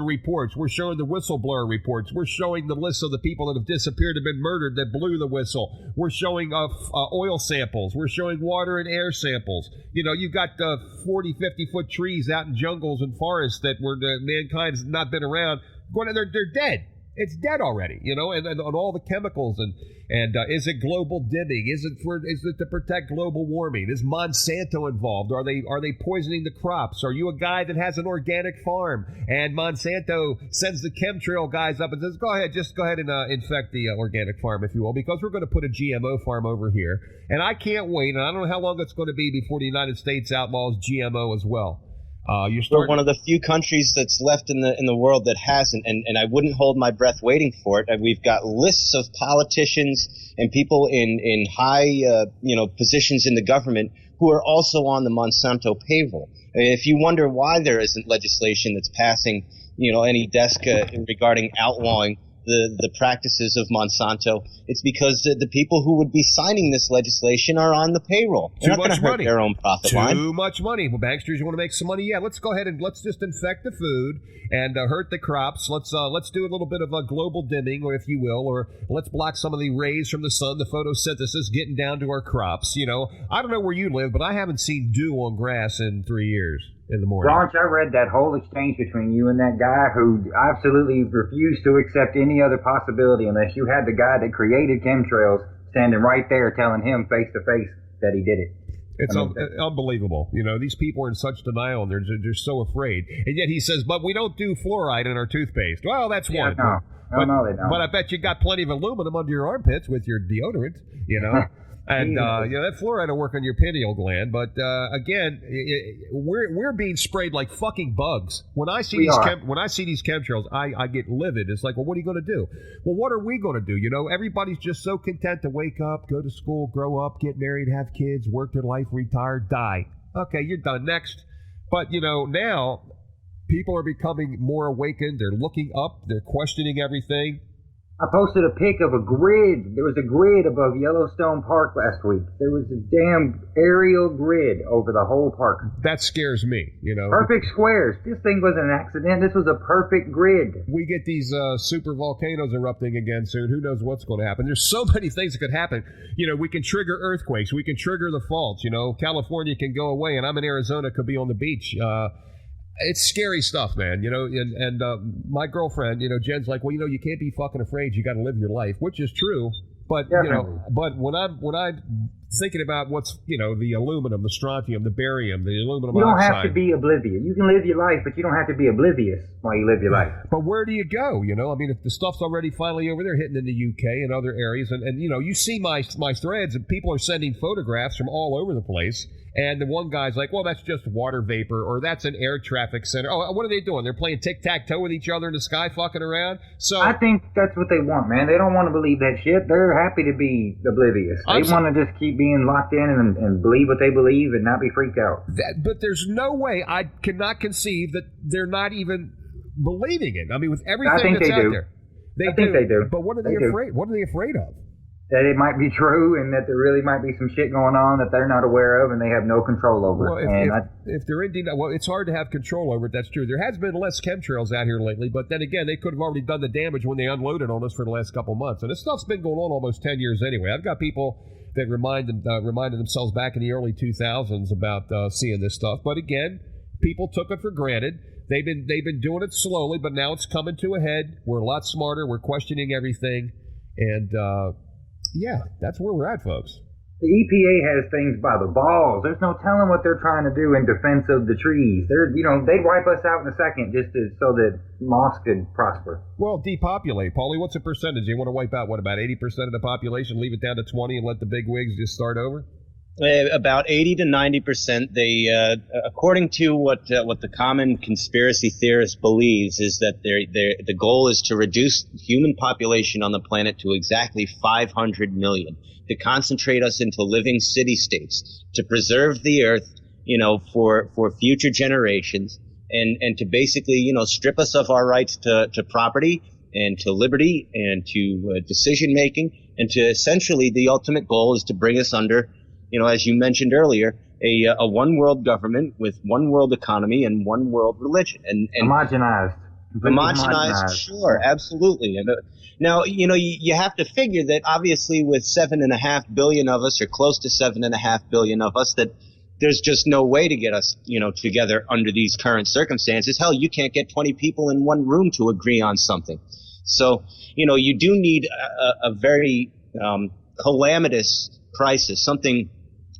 reports. We're showing the whistleblower reports. We're showing the list of the people that have disappeared, have been murdered, that blew the whistle. We're showing oil samples. We're showing water and air samples. You've got 40, 50-foot trees out in jungles and forests that mankind's not been around. They're dead. It's dead already, and all the chemicals and is it global dimming? Is it to protect global warming? Is Monsanto involved? Are they poisoning the crops? Are you a guy that has an organic farm and Monsanto sends the chemtrail guys up and says, go ahead and infect the organic farm, if you will, because we're going to put a GMO farm over here, and I can't wait, and I don't know how long it's going to be before the United States outlaws GMO as well. We're one of the few countries that's left in the world that hasn't, and I wouldn't hold my breath waiting for it. We've got lists of politicians and people in high positions in the government who are also on the Monsanto payroll. I mean, if you wonder why there isn't legislation that's passing, any desk regarding outlawing the practices of Monsanto, it's because the people who would be signing this legislation are on the payroll. They're not going to hurt their own profit line. Too much money. Well, banksters, you want to make some money? Yeah, let's go ahead and let's just infect the food and hurt the crops. Let's do a little bit of a global dimming, or if you will, or let's block some of the rays from the sun, the photosynthesis getting down to our crops. I don't know where you live, but I haven't seen dew on grass in 3 years. In the morning. Raunch, I read that whole exchange between you and that guy who absolutely refused to accept any other possibility unless you had the guy that created chemtrails standing right there telling him face to face that he did it. It's unbelievable. These people are in such denial and they're so afraid. And yet he says, but we don't do fluoride in our toothpaste. Well, that's one. No, they don't. But I bet you got plenty of aluminum under your armpits with your deodorant, And that fluoride will work on your pineal gland, but again, we're being sprayed like fucking bugs. When I see these chemtrails, I get livid. It's like, well, what are you going to do? Well, what are we going to do? Everybody's just so content to wake up, go to school, grow up, get married, have kids, work their life, retire, die. Okay, you're done. Next. But now people are becoming more awakened. They're looking up. They're questioning everything. I posted a pic of a grid. There was a grid above Yellowstone Park last week. There was a damn aerial grid over the whole park. That scares me, Perfect squares. This thing wasn't an accident. This was a perfect grid. We get these super volcanoes erupting again soon. Who knows what's going to happen? There's so many things that could happen. We can trigger earthquakes. We can trigger the faults. California can go away, and I'm in Arizona, could be on the beach. It's scary stuff, man, and my girlfriend, Jen's like, well, you can't be fucking afraid. You got to live your life, which is true. But, but when I'm thinking about what's, the aluminum, the strontium, the barium, the aluminum oxide. You don't have to be oblivious. You can live your life, but you don't have to be oblivious while you live your life. But where do you go? If the stuff's already finally over there hitting in the UK and other areas, and you see my threads, and people are sending photographs from all over the place. And the one guy's like, well, that's just water vapor, or that's an air traffic center. Oh, what are they doing? They're playing tic-tac-toe with each other in the sky, fucking around? So I think that's what they want, man. They don't want to believe that shit. They're happy to be oblivious. They want to just keep being locked in and believe what they believe and not be freaked out. But there's no way, I cannot conceive that they're not even believing it. I mean, with everything that's out there. I think they do. But what are they afraid? What are they afraid of? That it might be true and that there really might be some shit going on that they're not aware of and they have no control over. Well, if they're in denial, it's hard to have control over it. That's true. There has been less chemtrails out here lately, but then again, they could have already done the damage when they unloaded on us for the last couple months. And this stuff's been going on almost 10 years anyway. I've got people that reminded themselves back in the early 2000s about seeing this stuff. But again, people took it for granted. They've been doing it slowly, but now it's coming to a head. We're a lot smarter. We're questioning everything. And, yeah, that's where we're at, folks. The EPA has things by the balls. There's no telling what they're trying to do in defense of the trees. They'd wipe us out in a second just so that moss could prosper. Well, depopulate. Paulie, what's the percentage? They want to wipe out, about 80% of the population, leave it down to 20 and let the big wigs just start over? About 80 to 90%. They, according to what the common conspiracy theorist believes, is that the goal is to reduce human population on the planet to exactly 500 million, to concentrate us into living city-states, to preserve the earth, for future generations, and to basically, strip us of our rights to property and to liberty and to decision-making, and to essentially the ultimate goal is to bring us under, as you mentioned earlier, a one world government with one world economy and one world religion, and homogenized. Sure, absolutely. And now, you have to figure that obviously with 7.5 billion of us, or close to 7.5 billion of us, that there's just no way to get us, together under these current circumstances. Hell, you can't get 20 people in one room to agree on something. So, you do need a very calamitous crisis, something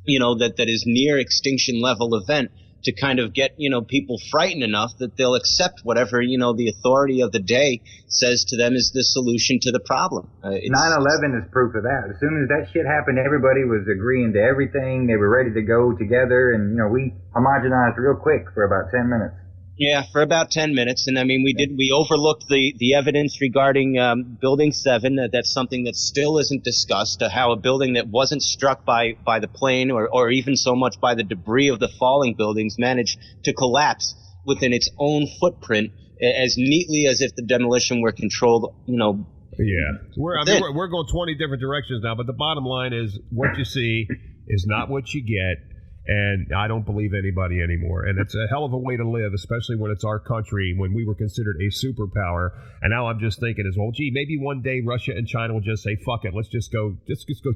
that is near extinction level event to kind of get, people frightened enough that they'll accept whatever, the authority of the day says to them is the solution to the problem. 9/11 is proof of that. As soon as that shit happened, everybody was agreeing to everything. They were ready to go together, and, we homogenized real quick for about 10 minutes. Yeah, for about 10 minutes. And we overlooked the evidence regarding Building 7. That's something that still isn't discussed, how a building that wasn't struck by the plane or even so much by the debris of the falling buildings managed to collapse within its own footprint as neatly as if the demolition were controlled, Yeah. We're going 20 different directions now, but the bottom line is what you see is not what you get. And I don't believe anybody anymore. And it's a hell of a way to live, especially when it's our country, when we were considered a superpower. And now I'm just thinking gee, maybe one day Russia and China will just say, fuck it, let's just go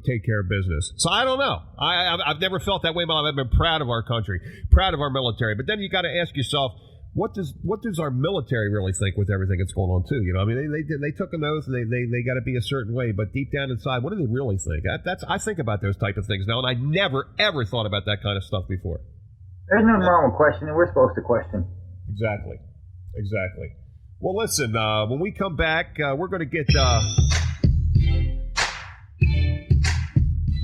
take care of business. So I don't know. I've never felt that way in my life. I've been proud of our country, proud of our military. But then you got to ask yourself, what does our military really think with everything that's going on too? They took an oath and they got to be a certain way, but deep down inside, what do they really think? I think about those type of things now, and I never ever thought about that kind of stuff before. There's nothing wrong with questioning. We're supposed to question. Exactly. Well, listen. When we come back, we're going to get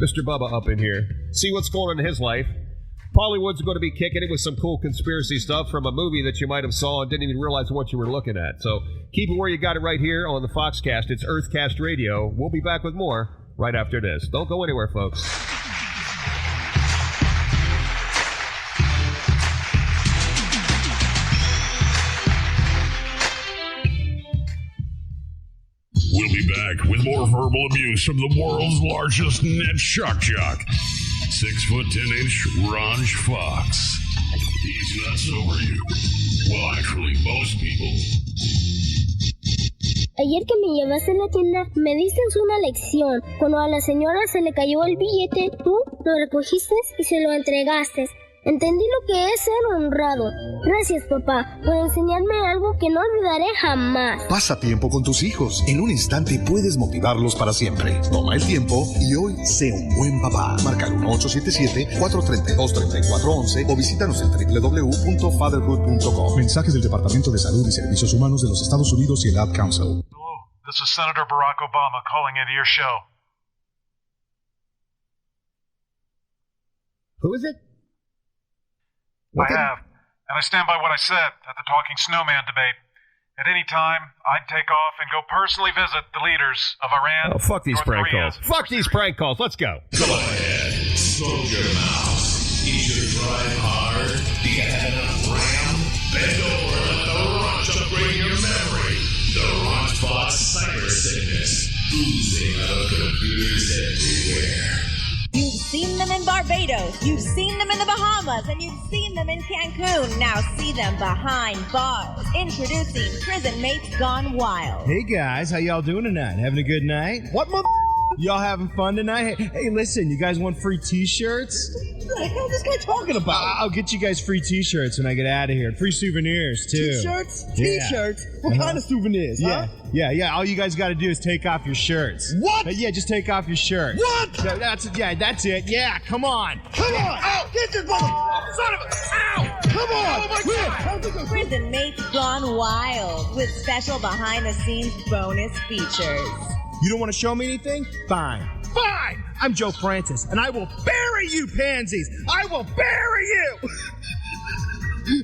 Mr. Bubba up in here, see what's going on in his life. Paullywood's going to be kicking it with some cool conspiracy stuff from a movie that you might have saw and didn't even realize what you were looking at. So keep it where you got it right here on the Foxxcast. It's Earthcastradio. We'll be back with more right after this. Don't go anywhere, folks. We'll be back with more verbal abuse from the world's largest net shock jock. 6'10" RaunchFoxxx. He's nuts over you. Well, actually, most people. Ayer que me llevaste a la tienda, me diste una lección. Cuando a la señora se le cayó el billete, tú lo recogiste y se lo entregaste. Entendí lo que es ser honrado. Gracias, papá, por enseñarme algo que no olvidaré jamás. Pasa tiempo con tus hijos. En un instante puedes motivarlos para siempre. Toma el tiempo y hoy sé un buen papá. Marca el 1877-432-3411 o visítanos en www.fatherhood.com. Mensajes del Departamento de Salud y Servicios Humanos de los Estados Unidos y el Ad Council. Hello, this is Senator Barack Obama calling into your show. Who is it? I have, and I stand by what I said at the Talking Snowman debate. At any time, I'd take off and go personally visit the leaders of Iran. Oh, fuck these North prank Korea, calls. Fuck these prank calls. Let's go. Go ahead. Smoke your mouth. Eat your drive hard. Do you have enough RAM? Bend over and let the Raunch upgrade your memory. The RaunchFoxxx cyber sickness. Oozing out of computers everywhere. You've seen them in Barbados, you've seen them in the Bahamas, and you've seen them in Cancun. Now see them behind bars. Introducing Prison Mates Gone Wild. Hey guys, how y'all doing tonight? Having a good night? What mother? Y'all having fun tonight? Hey, listen, you guys want free t-shirts? What the hell is this guy talking about? I'll get you guys free t-shirts when I get out of here. Free souvenirs, too. T-shirts? Yeah. T-shirts? What kind of souvenirs, huh? Yeah. All you guys got to do is take off your shirts. What? Yeah, just take off your shirt. What? That's it. Yeah, come on. Come on. Ow! Get this mother... Son of a... Ow! Come on. Oh, my God. Prison Mates Gone Wild with special behind-the-scenes bonus features. You don't want to show me anything? Fine. I'm Joe Francis, and I will bury you, pansies. I will bury you.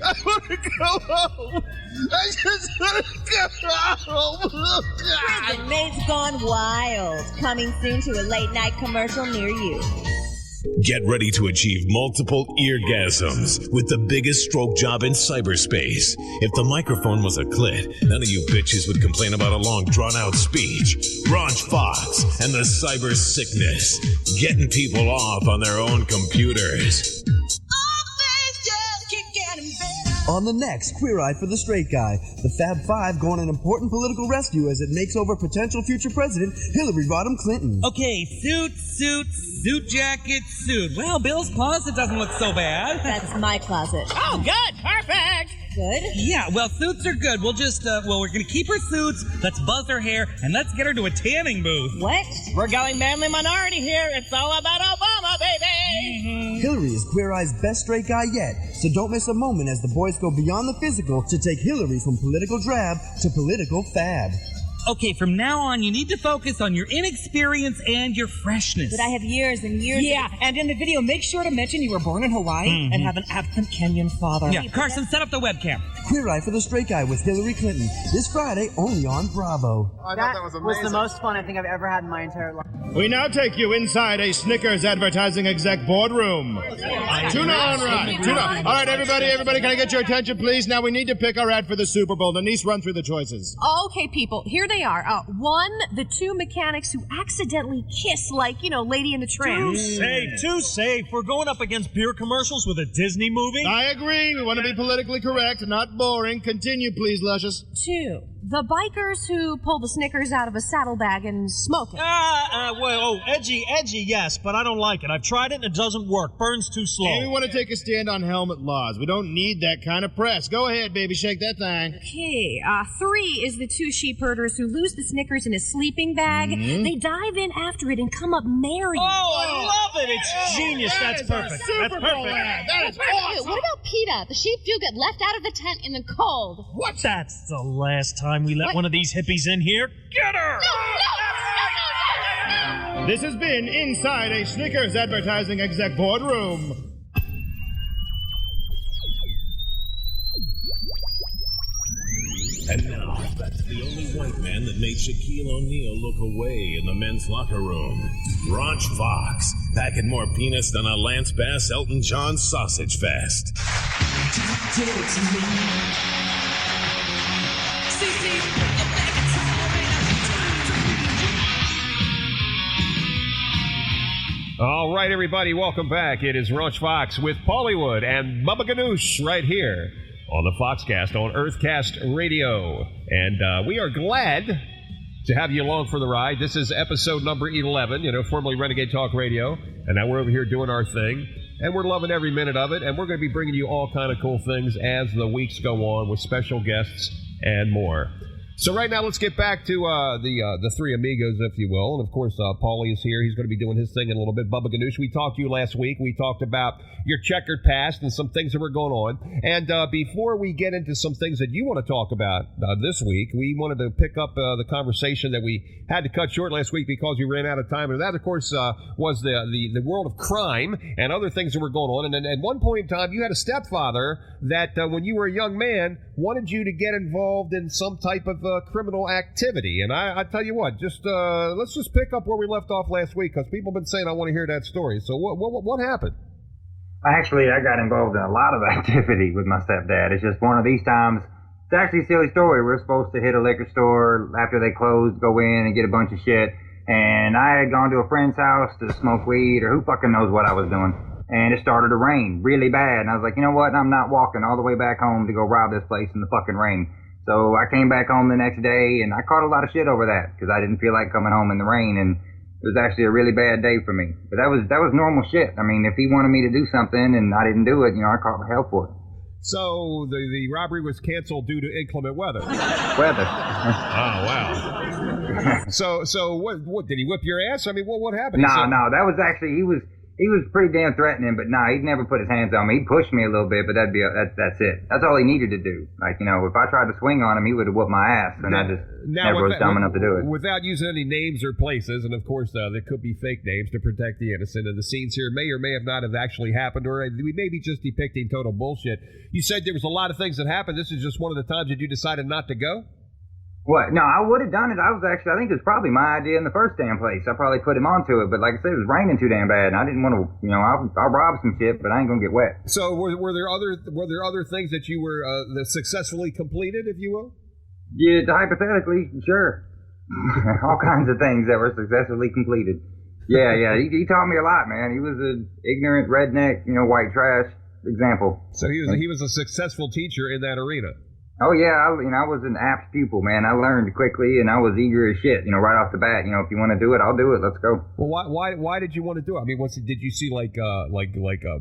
I want to go home. I just want to go home. Prison Mates Gone Wild. Coming soon to a late-night commercial near you. Get ready to achieve multiple eargasms with the biggest stroke job in cyberspace. If the microphone was a clit, none of you bitches would complain about a long, drawn-out speech. RaunchFoxxx and the cyber sickness. Getting people off on their own computers. On the next Queer Eye for the Straight Guy, the Fab Five go on an important political rescue as it makes over potential future president Hillary Rodham Clinton. Okay, suit jacket, suit. Well, Bill's closet doesn't look so bad. That's my closet. Oh, good, perfect. Good? Yeah, well, suits are good. We'll just, we're gonna keep her suits, let's buzz her hair, and let's get her to a tanning booth. What? We're going manly minority here. It's all about Obama. baby! Hillary is Queer Eye's best straight guy yet, so don't miss a moment as the boys go beyond the physical to take Hillary from political drab to political fab. Okay, from now on, you need to focus on your inexperience and your freshness. But I have years and years. Yeah, and in the video, make sure to mention you were born in Hawaii and have an absent Kenyan father. Yeah, Carson, set up the webcam. Queer Eye for the Straight Guy with Hillary Clinton, this Friday only on Bravo. I thought that was amazing. Was the most fun I think I've ever had in my entire life. We now take you inside a Snickers advertising exec boardroom. Tuna on right. Tuna. All right, everybody, can I get your attention, please? Now we need to pick our ad for the Super Bowl. Denise, run through the choices. Okay, people, here they are. One, the two mechanics who accidentally kiss, like, Lady in the Tramp. Too safe. We're going up against beer commercials with a Disney movie. I agree. We want to be politically correct, not boring. Continue, please, Luscious. Two, the bikers who pull the Snickers out of a saddlebag and smoke it. Edgy, yes, but I don't like it. I've tried it and it doesn't work. Burns too slow. And we want to take a stand on helmet laws. We don't need that kind of press. Go ahead, baby, shake that thing. Okay, three is the two sheep herders who lose the Snickers in a sleeping bag. Mm-hmm. They dive in after it and come up married. Oh, I love it. It's genius. That's perfect. That's perfect. That is awesome. What about PETA? The sheep do get left out of the tent in the cold. What? That's the last time we let one of these hippies in here. Get her! No. This has been Inside a Snickers Advertising Exec Boardroom. And now, back to the only white man that made Shaquille O'Neal look away in the men's locker room. RaunchFoxxx, packing more peanuts than a Lance Bass Elton John sausage fest. All right, everybody, welcome back. It is RaunchFoxxx with Paullywood and Bubbaganoosh right here on the Foxxcast on Earthcastradio. And we are glad to have you along for the ride. This is episode number 11, formerly Renegade Talk Radio. And now we're over here doing our thing. And we're loving every minute of it. And we're going to be bringing you all kind of cool things as the weeks go on with special guests and more. So right now, let's get back to the three amigos, if you will. And, of course, Paulie is here. He's going to be doing his thing in a little bit. Bubbaganoosh, we talked to you last week. We talked about your checkered past and some things that were going on. And before we get into some things that you want to talk about this week, we wanted to pick up the conversation that we had to cut short last week because we ran out of time. And that, of course, was the world of crime and other things that were going on. And at one point in time, you had a stepfather that, when you were a young man, wanted you to get involved in some type of criminal activity. And I tell you what, let's just pick up where we left off last week because people have been saying I want to hear that story. So what happened? Actually, I got involved in a lot of activity with my stepdad. It's just one of these times. It's actually a silly story. We're supposed to hit a liquor store after they close, go in and get a bunch of shit. And I had gone to a friend's house to smoke weed or who fucking knows what I was doing. And it started to rain really bad. And I was like, you know what? I'm not walking all the way back home to go rob this place in the fucking rain. So I came back home the next day and I caught a lot of shit over that because I didn't feel like coming home in the rain. And it was actually a really bad day for me. But that was normal shit. I mean, if he wanted me to do something and I didn't do it, I caught hell for it. So the robbery was canceled due to inclement weather. Weather. Oh, wow. So what did he whip your ass? I mean, what happened? No, that was actually, he was pretty damn threatening, but he'd never put his hands on me. He'd push me a little bit, but that's it. That's all he needed to do. Like, if I tried to swing on him, he would have whooped my ass, and I just never was dumb enough to do it. Without using any names or places, and of course, there could be fake names to protect the innocent, and the scenes here may or may have not have actually happened, or we may be just depicting total bullshit. You said there was a lot of things that happened. This is just one of the times that you decided not to go? What? No, I would have done it. I think it was probably my idea in the first damn place. I probably put him onto it, but like I said, it was raining too damn bad, and I didn't want to, I'll rob some shit, but I ain't gonna get wet. So were there other things that you were that successfully completed, if you will? Yeah, hypothetically, sure. All kinds of things that were successfully completed. Yeah, he taught me a lot, man. He was an ignorant redneck, white trash example. So he was a successful teacher in that arena. Oh yeah, I was an apt pupil, man. I learned quickly, and I was eager as shit. Right off the bat. If you want to do it, I'll do it. Let's go. Well, why did you want to do it? I mean, did you see like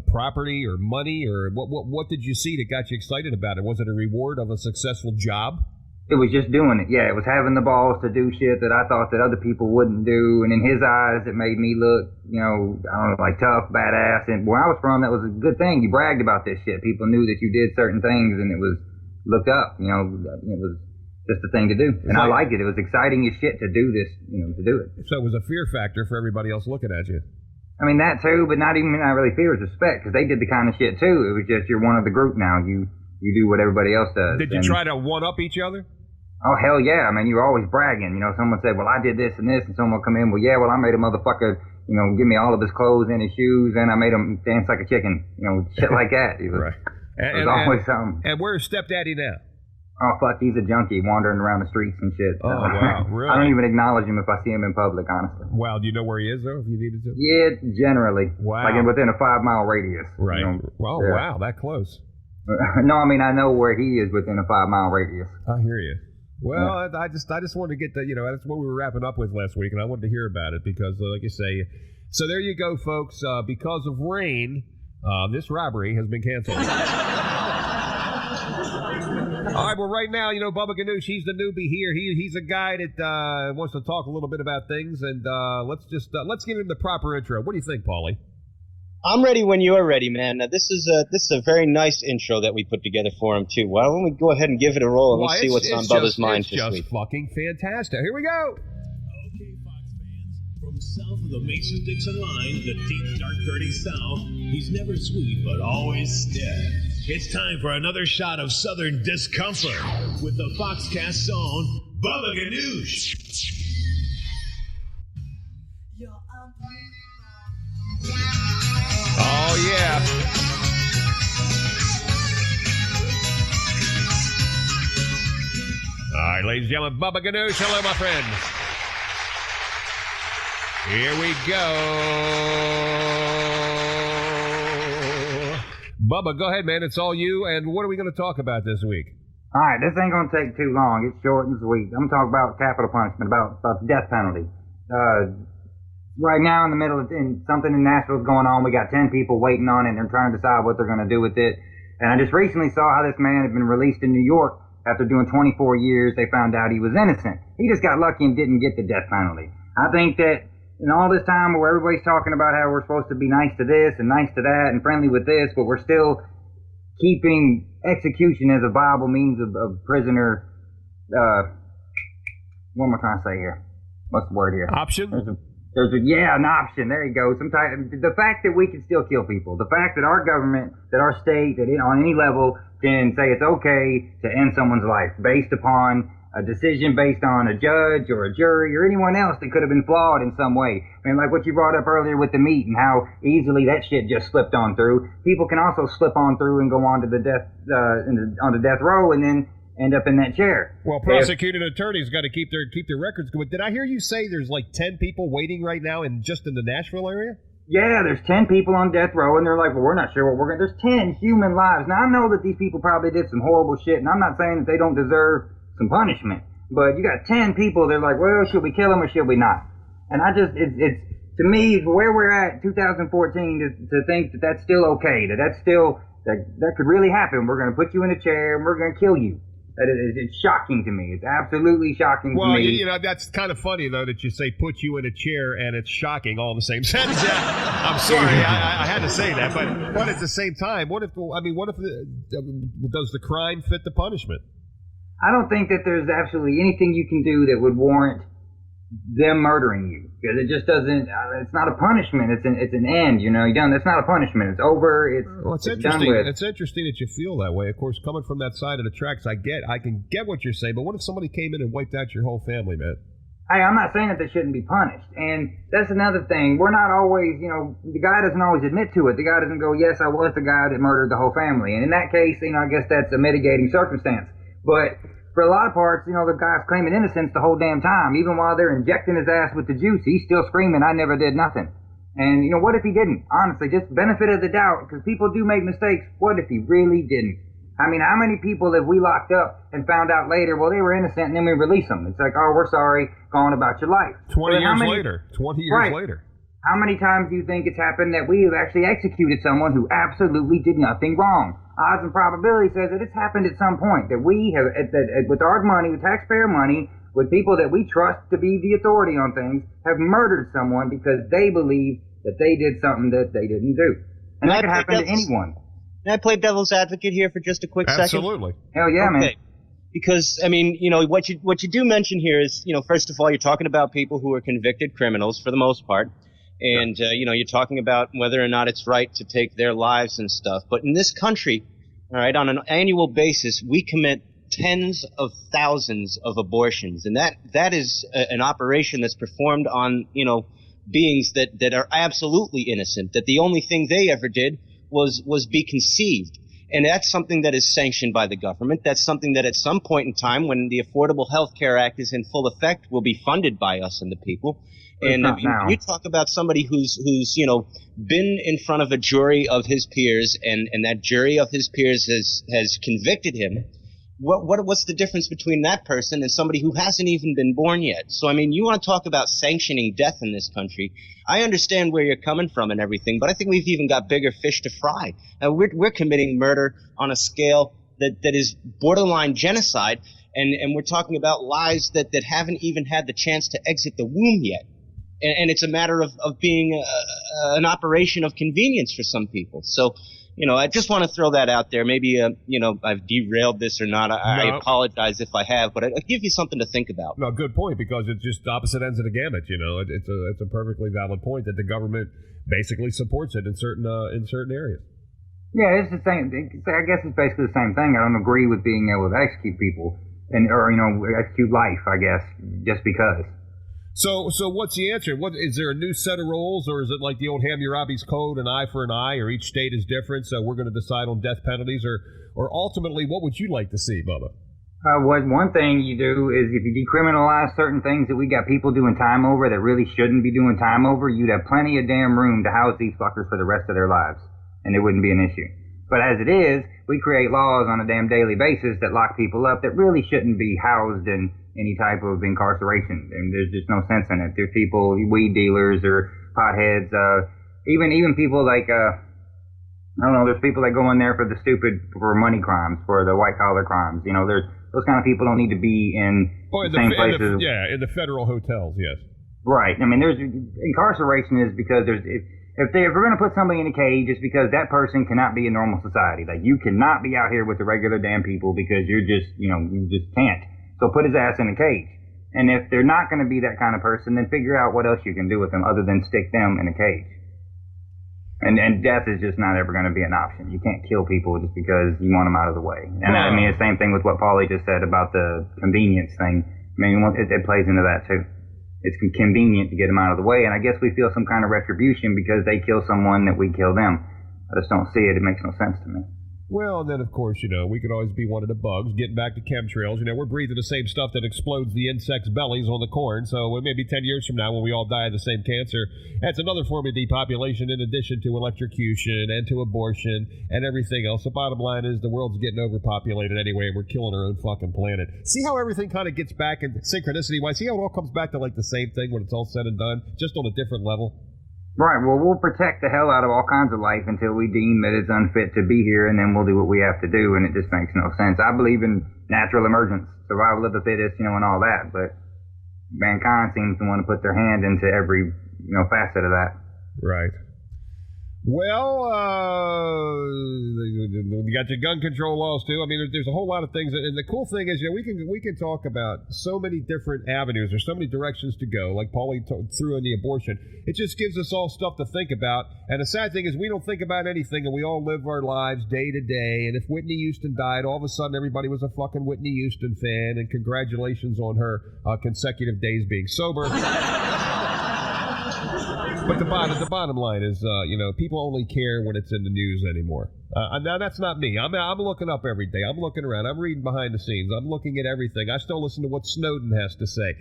property or money or what did you see that got you excited about it? Was it a reward of a successful job? It was just doing it. Yeah, it was having the balls to do shit that I thought that other people wouldn't do. And in his eyes, it made me look, I don't know, like tough, badass. And where I was from, that was a good thing. You bragged about this shit. People knew that you did certain things, and it was looked up. It was just a thing to do. And I liked it. It was exciting as shit to do this, to do it. So it was a fear factor for everybody else looking at you. I mean, that too, but not really fear, it was respect, because they did the kind of shit too. It was just, you're one of the group now. You do what everybody else does. Did you try to one-up each other? Oh, hell yeah. I mean, you were always bragging. Someone said, well, I did this and this, and someone would come in, well, yeah, well, I made a motherfucker, give me all of his clothes and his shoes, and I made him dance like a chicken, shit like that. It was, right. It was always something. And where's Step Daddy now? Oh, fuck, he's a junkie wandering around the streets and shit. Oh, wow, really? I don't even acknowledge him if I see him in public, honestly. Wow, do you know where he is, though, if you needed to? Yeah, generally. Wow. Like within a 5-mile radius. Right. Wow, that close. No, I mean, I know where he is within a 5-mile radius. I hear you. Well, yeah. I just wanted to get that's what we were wrapping up with last week, and I wanted to hear about it because, like you say, so there you go, folks. Because of rain, this robbery has been canceled. All right, well, right now, Bubbaganoosh, he's the newbie here. He's a guy that wants to talk a little bit about things, and let's give him the proper intro. What do you think, Paulie? I'm ready when you're ready, man. Now, this is a very nice intro that we put together for him, too. Why don't we go ahead and give it a roll, and let's see what's on Bubba's mind this week. It's just fucking fantastic. Here we go. Okay, Fox fans. From south of the Mason-Dixon line, the deep, dark, dirty South, he's never sweet, but always stiff. It's time for another shot of Southern discomfort with the Foxxcast's own Bubbaganoosh. Oh, yeah. All right, ladies and gentlemen, Bubbaganoosh. Hello, my friend. Here we go. Bubba, go ahead, man. It's all you. And what are we going to talk about this week? All right, this ain't going to take too long. It's short and sweet. I'm talking about capital punishment, about the death penalty. Right now, in the middle of something in Nashville's going on. We got 10 people waiting on it, and they're trying to decide what they're going to do with it. And I just recently saw how this man had been released in New York after doing 24 years. They found out he was innocent. He just got lucky and didn't get the death penalty. I think that in all this time where everybody's talking about how we're supposed to be nice to this and nice to that and friendly with this, but we're still keeping execution as a viable means of prisoner. What am I trying to say here? What's the word here? Option? There's an option. There you go. The fact that we can still kill people, the fact that our government, that our state, that on any level can say it's okay to end someone's life based upon a decision based on a judge or a jury or anyone else that could have been flawed in some way. I mean, like what you brought up earlier with the meat and how easily that shit just slipped on through. People can also slip on through and go on to the death row and then end up in that chair. Well, prosecuting attorneys got to keep their records going. Did I hear you say there's like 10 people waiting right now just in the Nashville area? Yeah, there's 10 people on death row, and they're like, well, we're not sure what we're going to... There's 10 human lives. Now, I know that these people probably did some horrible shit, and I'm not saying that they don't deserve some punishment, but you got 10 people, they're like, well, should we kill them or should we not? And it's to me, where we're at 2014, to think that that's still okay, that could really happen. We're going to put you in a chair, and we're going to kill you. It's shocking to me. It's absolutely shocking to me. Well, that's kind of funny, though, that you say put you in a chair and it's shocking all in the same sentence. I'm sorry. I had to say that. But at the same time, does the crime fit the punishment? I don't think that there's absolutely anything you can do that would warrant them murdering you, because it just doesn't. It's not a punishment. It's an end. You're done. That's not a punishment. It's over. It's interesting. Done with. It's interesting that you feel that way. Of course, coming from that side of the tracks, I can get what you're saying. But what if somebody came in and wiped out your whole family, man? Hey, I'm not saying that they shouldn't be punished, and that's another thing. We're not always, the guy doesn't always admit to it. The guy doesn't go, yes, I was the guy that murdered the whole family, and in that case, I guess that's a mitigating circumstance. But for a lot of parts, the guy's claiming innocence the whole damn time. Even while they're injecting his ass with the juice, he's still screaming, I never did nothing. And, what if he didn't? Honestly, just benefit of the doubt, because people do make mistakes. What if he really didn't? I mean, how many people have we locked up and found out later, well, they were innocent, and then we release them? It's like, oh, we're sorry, go on about your life. 20 years later. How many times do you think it's happened that we have actually executed someone who absolutely did nothing wrong? odds and probability says that it's happened at some point, that we have, with our money, with taxpayer money, with people that we trust to be the authority on things, have murdered someone because they believe that they did something that they didn't do. And that could happen to anyone. Can I play devil's advocate here for just a quick second? Absolutely. Hell yeah, man. Because, I mean, you know, what you do mention here is, you know, first of all, you're talking about people who are convicted criminals for the most part. And, you know, you're talking about whether or not it's right to take their lives and stuff. But in this country, all right, on an annual basis, we commit tens of thousands of abortions. And that is an operation that's performed on, you know, beings that are absolutely innocent, that the only thing they ever did was be conceived. And that's something that is sanctioned by the government. That's something that at some point in time, when the Affordable Health Care Act is in full effect, will be funded by us and the people. And you talk about somebody who's you know, been in front of a jury of his peers, and that jury of his peers has convicted him. What's the difference between that person and somebody who hasn't even been born yet? So, I mean, you want to talk about sanctioning death in this country. I understand where you're coming from and everything, but I think we've even got bigger fish to fry. We're committing murder on a scale that is borderline genocide, and we're talking about lives that haven't even had the chance to exit the womb yet. And it's a matter of being an operation of convenience for some people. So, you know, I just want to throw that out there. Maybe, you know, I've derailed this or not. I apologize if I have, but I give you something to think about. No, good point, because it's just opposite ends of the gamut. You know, it's a perfectly valid point that the government basically supports it in certain areas. Yeah, it's the same. I guess it's basically the same thing. I don't agree with being able to execute people or you know, execute life, I guess, just because. So what's the answer? What is there a new set of rules, or is it like the old Hammurabi's code, an eye for an eye, or each state is different, so we're going to decide on death penalties, or ultimately, what would you like to see, Bubba? One thing you do is if you decriminalize certain things that we got people doing time over that really shouldn't be doing time over, you'd have plenty of damn room to house these fuckers for the rest of their lives, and it wouldn't be an issue. But as it is, we create laws on a damn daily basis that lock people up that really shouldn't be housed in any type of incarceration, and there's just no sense in it. There's people, weed dealers or potheads, even people like, I don't know, there's people that go in there for money crimes, for the white collar crimes. You know, there's those kind of people don't need to be in the same places. In the federal hotels, yes. Right. I mean, there's incarceration is because if we're going to put somebody in a cage, it's because that person cannot be in normal society. Like, you cannot be out here with the regular damn people because you just can't. So put his ass in a cage. And if they're not going to be that kind of person, then figure out what else you can do with them other than stick them in a cage. And death is just not ever going to be an option. You can't kill people just because you want them out of the way. And I mean, the same thing with what Paulie just said about the convenience thing. I mean, it plays into that too. It's convenient to get them out of the way. And I guess we feel some kind of retribution because they kill someone that we kill them. I just don't see it. It makes no sense to me. Well, and then, of course, you know, we could always be one of the bugs. Getting back to chemtrails, you know, we're breathing the same stuff that explodes the insects' bellies on the corn. So maybe 10 years from now, when we all die of the same cancer, that's another form of depopulation in addition to electrocution and to abortion and everything else. The bottom line is the world's getting overpopulated anyway, and we're killing our own fucking planet. See how everything kind of gets back in synchronicity-wise? See how it all comes back to, like, the same thing when it's all said and done, just on a different level? Right, well, we'll protect the hell out of all kinds of life until we deem that it's unfit to be here, and then we'll do what we have to do, and it just makes no sense. I believe in natural emergence, survival of the fittest, you know, and all that, but mankind seems to want to put their hand into every, you know, facet of that. Right. Well, you got your gun control laws too. I mean, there's a whole lot of things, and the cool thing is, you know, we can talk about so many different avenues. There's so many directions to go. Like Paulie threw in the abortion, it just gives us all stuff to think about. And the sad thing is, we don't think about anything, and we all live our lives day to day. And if Whitney Houston died, all of a sudden everybody was a fucking Whitney Houston fan, and congratulations on her consecutive days being sober. But the bottom line is, you know, people only care when it's in the news anymore. Now, that's not me. I'm looking up every day. I'm looking around. I'm reading behind the scenes. I'm looking at everything. I still listen to what Snowden has to say.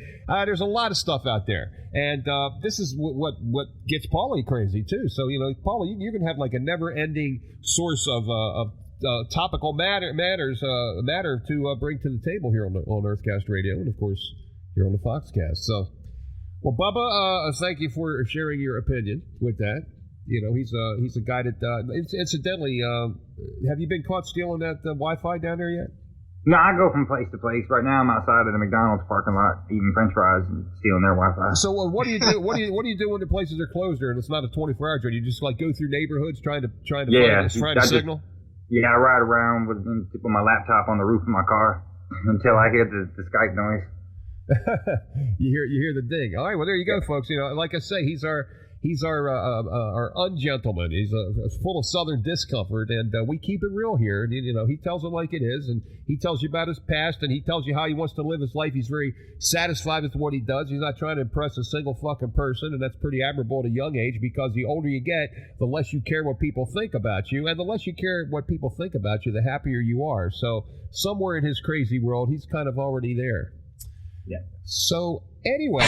There's a lot of stuff out there. And this is what gets Paulie crazy, too. So, you know, Paulie, you're going to have like a never-ending source of topical matter to bring to the table here on Earthcastradio and, of course, here on the Foxxcast. So... Well, Bubba, thank you for sharing your opinion with that. He's a guy that. Incidentally, have you been caught stealing that Wi-Fi down there yet? No, I go from place to place. Right now, I'm outside of the McDonald's parking lot eating French fries and stealing their Wi-Fi. So what do you do? What do you do when the places are closed there and it's not a 24-hour job? You just like go through neighborhoods trying to find a signal. I ride around with my laptop on the roof of my car until I hear the Skype noise. You hear the ding. All right, well there you go, folks. Like I say, he's our ungentleman. He's full of Southern discomfort, and we keep it real here. And he tells it like it is, and he tells you about his past, and he tells you how he wants to live his life. He's very satisfied with what he does. He's not trying to impress a single fucking person, and that's pretty admirable at a young age, because the older you get, the less you care what people think about you, and the less you care what people think about you, the happier you are. So somewhere in his crazy world, he's kind of already there. Yeah. So anyway,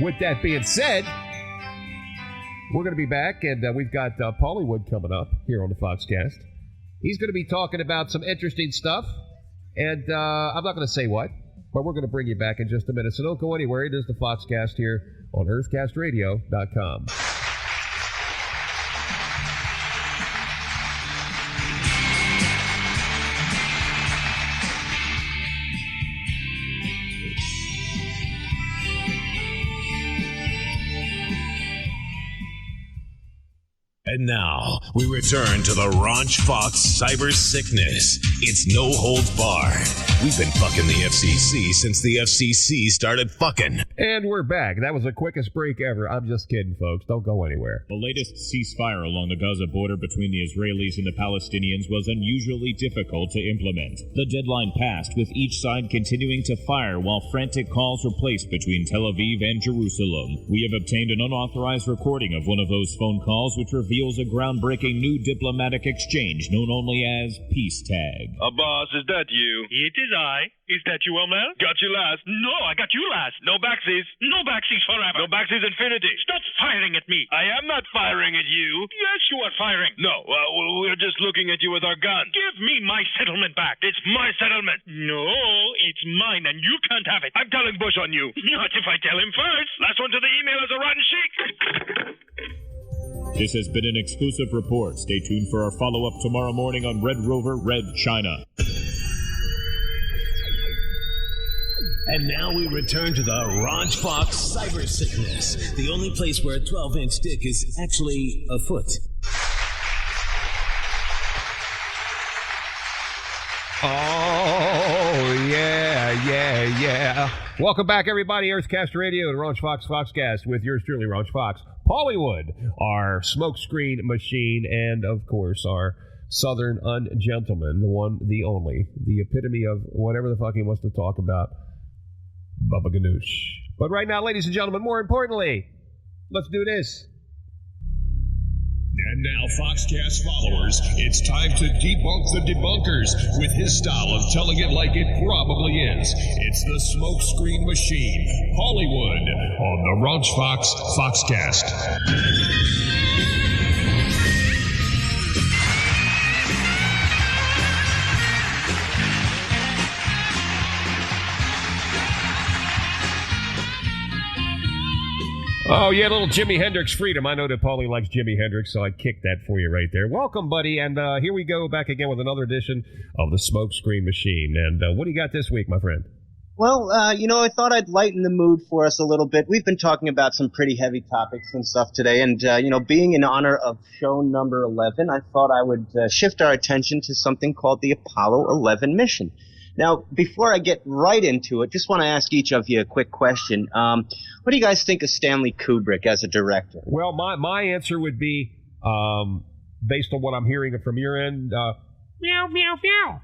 with that being said, we're going to be back, and we've got Paullywood coming up here on the Foxxcast. He's going to be talking about some interesting stuff, and I'm not going to say what, but we're going to bring you back in just a minute. So don't go anywhere. It is the Foxxcast here on Earthcastradio.com. And now, we return to the RaunchFoxxx Cyber Sickness. It's no holds barred. We've been fucking the FCC since the FCC started fucking. And we're back. That was the quickest break ever. I'm just kidding, folks. Don't go anywhere. The latest ceasefire along the Gaza border between the Israelis and the Palestinians was unusually difficult to implement. The deadline passed, with each side continuing to fire while frantic calls were placed between Tel Aviv and Jerusalem. We have obtained an unauthorized recording of one of those phone calls, which reveals a groundbreaking new diplomatic exchange known only as Peace Tag. Boss, is that you? It is I. Is that you, Homeland? Got you last. No, I got you last. No backsies. No backsies forever. No backsies infinity. Stop firing at me. I am not firing at you. Yes, you are firing. No, we're just looking at you with our guns. Give me my settlement back. It's my settlement. No, it's mine, and you can't have it. I'm telling Bush on you. Not if I tell him first. Last one to the email is a rotten sheik. This has been an exclusive report. Stay tuned for our follow-up tomorrow morning on Red Rover, Red China. And now we return to the RaunchFoxxx Cyber Sickness, the only place where a 12-inch dick is actually a foot. Oh, yeah. Welcome back, everybody. Earthcastradio and RaunchFoxxx Foxxcast with yours truly, Raunch Fox. Paullywood, our smokescreen machine, and, of course, our Southern ungentleman, the one, the only, the epitome of whatever the fuck he wants to talk about, Bubbaganoosh. But right now, ladies and gentlemen, more importantly, let's do this. And now, Foxxcast followers, it's time to debunk the debunkers with his style of telling it like it probably is. It's the smokescreen machine, Paullywood, on the RaunchFoxxx Foxxcast. Oh, yeah, little Jimi Hendrix freedom. I know that Paulie likes Jimi Hendrix, so I kicked that for you right there. Welcome, buddy, and here we go back again with another edition of the Smokescreen Machine. And what do you got this week, my friend? Well, I thought I'd lighten the mood for us a little bit. We've been talking about some pretty heavy topics and stuff today, and, being in honor of show number 11, I thought I would shift our attention to something called the Apollo 11 mission. Now, before I get right into it, just want to ask each of you a quick question. What do you guys think of Stanley Kubrick as a director? Well, my answer would be, based on what I'm hearing from your end, meow, meow, meow.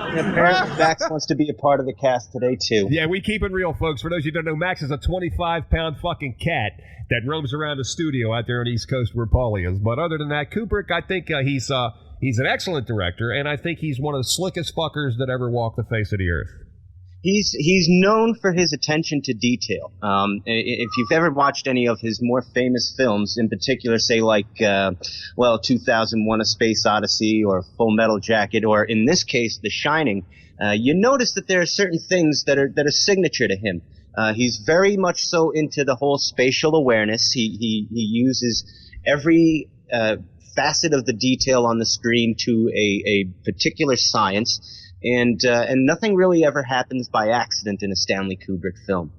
Apparently, Max wants to be a part of the cast today, too. Yeah, we keep it real, folks. For those of you who don't know, Max is a 25-pound fucking cat that roams around the studio out there on the East Coast where Paulie is. But other than that, Kubrick, I think he's an excellent director, and I think he's one of the slickest fuckers that ever walked the face of the earth. He's known for his attention to detail. If you've ever watched any of his more famous films, in particular, say like 2001: A Space Odyssey or Full Metal Jacket, or in this case, The Shining, you notice that there are certain things that are signature to him. He's very much so into the whole spatial awareness. He uses every facet of the detail on the screen to a particular science, and nothing really ever happens by accident in a Stanley Kubrick film.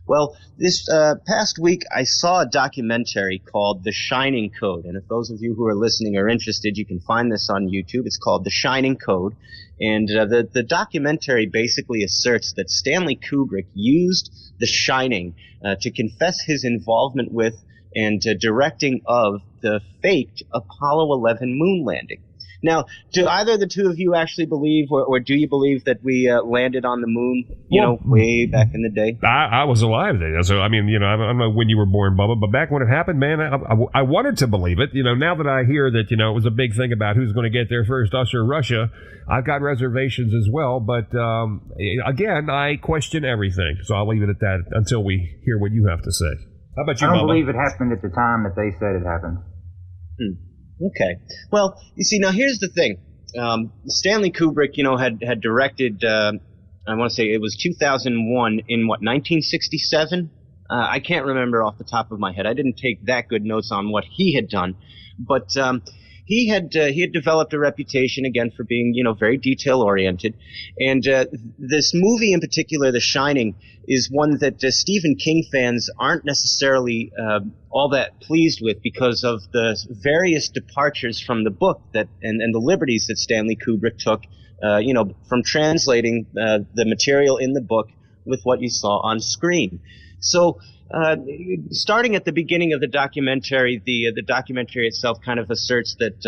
Well, this past week I saw a documentary called The Shining Code, and if those of you who are listening are interested, you can find this on YouTube. It's called The Shining Code, and the documentary basically asserts that Stanley Kubrick used The Shining to confess his involvement with and directing of the faked Apollo 11 moon landing. Now, do either of the two of you actually believe, or do you believe that we landed on the moon, way back in the day? I was alive then. So, I mean, I don't know when you were born, Bubba, but back when it happened, man, I wanted to believe it. Now that I hear that, it was a big thing about who's going to get there first, us or Russia, I've got reservations as well. But, again, I question everything. So I'll leave it at that until we hear what you have to say. How about you, Bubba? I don't believe it happened at the time that they said it happened. Okay. Well, you see, now here's the thing. Stanley Kubrick, had directed, I want to say it was 2001 in 1967? I can't remember off the top of my head. I didn't take that good notes on what he had done. But he had developed a reputation, again, for being, very detail-oriented. And this movie in particular, The Shining, is one that Stephen King fans aren't necessarily all that pleased with because of the various departures from the book and the liberties that Stanley Kubrick took, from translating the material in the book with what you saw on screen. So starting at the beginning of the documentary, the documentary itself kind of asserts that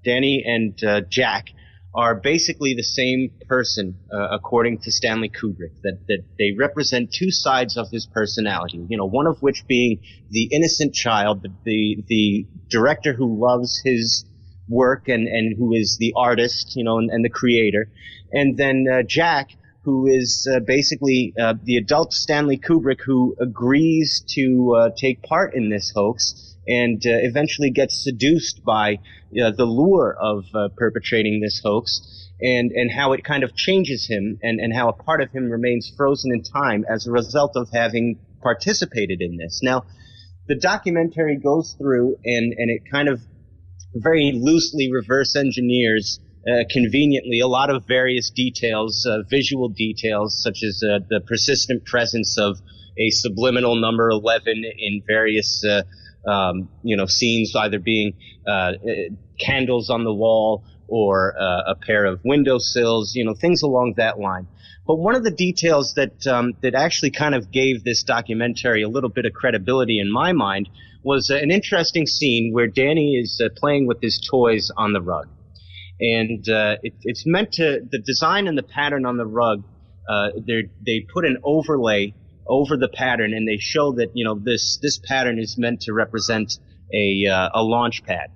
Danny and Jack are basically the same person, according to Stanley Kubrick, that they represent two sides of his personality, one of which being the innocent child, the director who loves his work and who is the artist, and the creator, and then Jack, who is basically the adult Stanley Kubrick who agrees to take part in this hoax and eventually gets seduced by the lure of perpetrating this hoax and how it kind of changes him and how a part of him remains frozen in time as a result of having participated in this. Now, the documentary goes through and it kind of very loosely reverse engineers conveniently a lot of various details, visual details, such as the persistent presence of a subliminal number 11 in various scenes, either being candles on the wall or a pair of windowsills, things along that line. But one of the details that actually kind of gave this documentary a little bit of credibility in my mind was an interesting scene where Danny is playing with his toys on the rug. And it's meant to, the design and the pattern on the rug, they put an overlay over the pattern, and they show that this pattern is meant to represent a launch pad.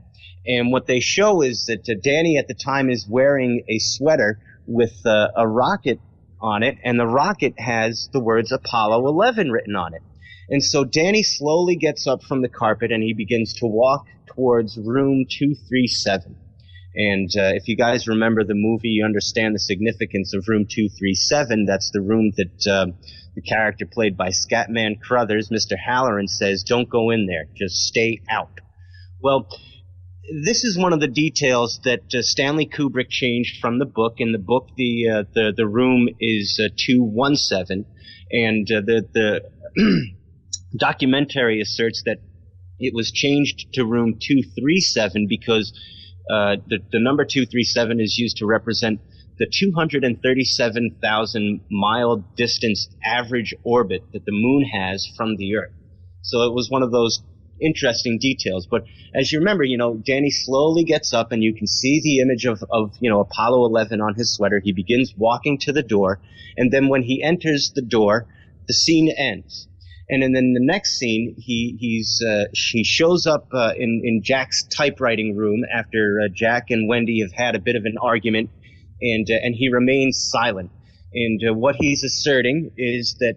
And what they show is that Danny at the time is wearing a sweater with a rocket on it, and the rocket has the words Apollo 11 written on it. And so Danny slowly gets up from the carpet and he begins to walk towards room 237. And if you guys remember the movie, you understand the significance of room 237. That's the room that the character played by Scatman Crothers, Mr. Halloran, says, "Don't go in there, just stay out." Well, this is one of the details that Stanley Kubrick changed from the book. In the book, the room is 217, and the documentary asserts that it was changed to room 237 because the number 237 is used to represent the 237,000 mile distance average orbit that the moon has from the Earth. So it was one of those interesting details. But as you remember, Danny slowly gets up and you can see the image of Apollo 11 on his sweater. He begins walking to the door, and then when he enters the door, the scene ends. And then the next scene, he shows up in Jack's typewriting room after Jack and Wendy have had a bit of an argument, and he remains silent. And what he's asserting is that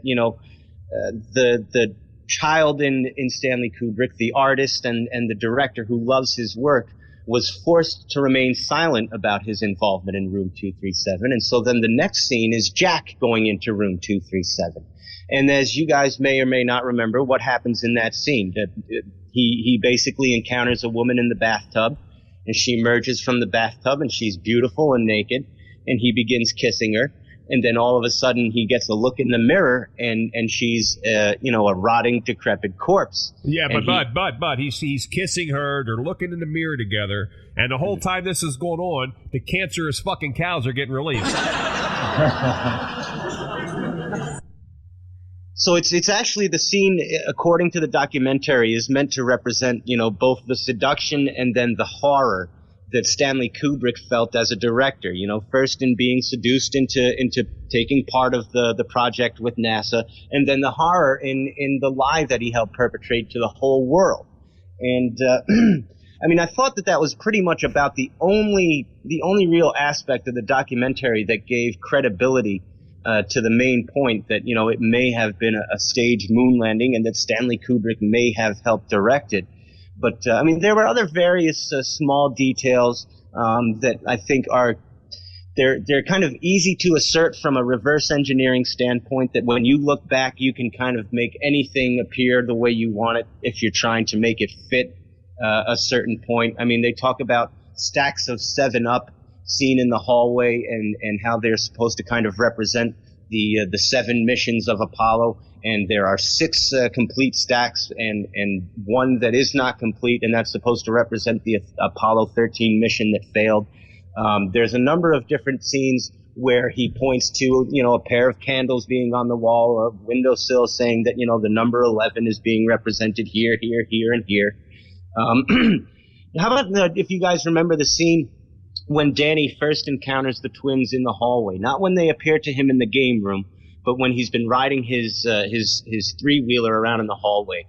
the child in Stanley Kubrick, the artist and the director who loves his work, was forced to remain silent about his involvement in room 237. And so then the next scene is Jack going into room 237. And as you guys may or may not remember, what happens in that scene? He basically encounters a woman in the bathtub, and she emerges from the bathtub, and she's beautiful and naked, and he begins kissing her. And then all of a sudden he gets a look in the mirror, and she's, a rotting, decrepit corpse. Yeah, but he's kissing her. They're looking in the mirror together. And the whole time this is going on, the cancerous fucking cows are getting released. So it's actually the scene, according to the documentary, is meant to represent, both the seduction and then the horror that Stanley Kubrick felt as a director, first in being seduced into taking part of the project with NASA, and then the horror in the lie that he helped perpetrate to the whole world. And I thought that was pretty much about the only real aspect of the documentary that gave credibility to the main point that, it may have been a staged moon landing and that Stanley Kubrick may have helped direct it. But, there were other various small details that I think they're kind of easy to assert from a reverse engineering standpoint, that when you look back, you can kind of make anything appear the way you want it if you're trying to make it fit a certain point. They talk about stacks of 7-Up seen in the hallway and how they're supposed to kind of represent the 7 missions of Apollo. And there are 6 complete stacks and one that is not complete, and that's supposed to represent the Apollo 13 mission that failed. There's a number of different scenes where he points to, a pair of candles being on the wall or a windowsill saying that, the number 11 is being represented here, here, here, and here. How about if you guys remember the scene when Danny first encounters the twins in the hallway? Not when they appear to him in the game room, but when he's been riding his 3-wheeler around in the hallway.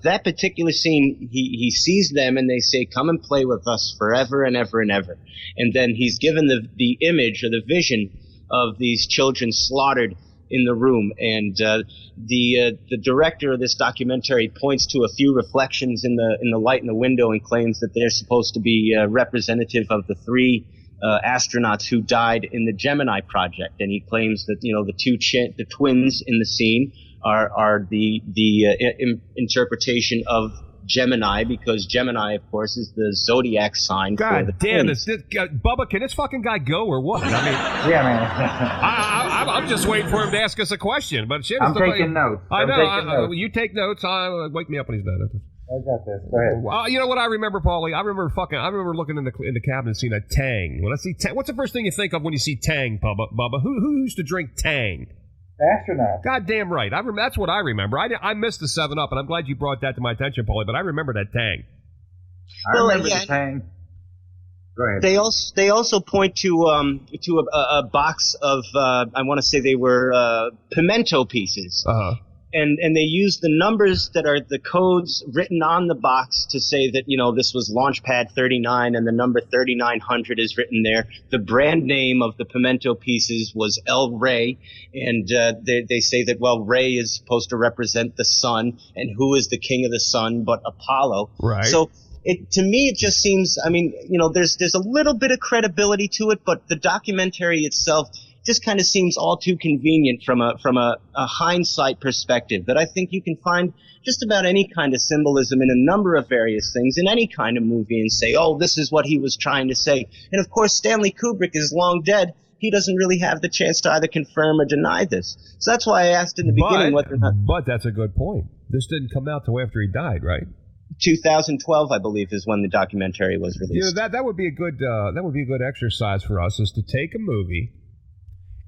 That particular scene, he sees them and they say, "Come and play with us forever and ever and ever." And then he's given the image or the vision of these children slaughtered in the room. And the director of this documentary points to a few reflections in the light in the window and claims that they're supposed to be representative of the 3 astronauts who died in the Gemini project. And he claims that the twins in the scene are the interpretation of Gemini, because Gemini, of course, is the zodiac sign for the twins. Bubba, can this fucking guy go or what? Yeah, man. I'm just waiting for him to ask us a question. But shit, I'm taking notes. I know. You take notes. Wake me up when he's done. I got this. Go ahead. You know what I remember, Paulie? I remember looking in the cabinet and seeing a Tang. When I see Tang, what's the first thing you think of when you see Tang, Bubba? Who used to drink Tang? Astronaut. Goddamn right. That's what I remember. I missed the 7-Up, and I'm glad you brought that to my attention, Paulie. But I remember that Tang. I remember the Tang. Go ahead. They also point to a box of I want to say they were pimento pieces. Uh-huh. And they use the numbers that are the codes written on the box to say that, this was Launchpad 39 and the number 3900 is written there. The brand name of the pimento pieces was El Rey. And they say that, well, Rey is supposed to represent the sun. And who is the king of the sun but Apollo? Right. So to me, it just seems, there's a little bit of credibility to it, but the documentary itself just kind of seems all too convenient from a hindsight perspective, that I think you can find just about any kind of symbolism in a number of various things in any kind of movie and say, oh, this is what he was trying to say. And of course, Stanley Kubrick is long dead. He doesn't really have the chance to either confirm or deny this. So that's why I asked in the beginning whether or not. But that's a good point. This didn't come out till after he died, right? 2012, I believe, is when the documentary was released. That would be a good exercise for us, is to take a movie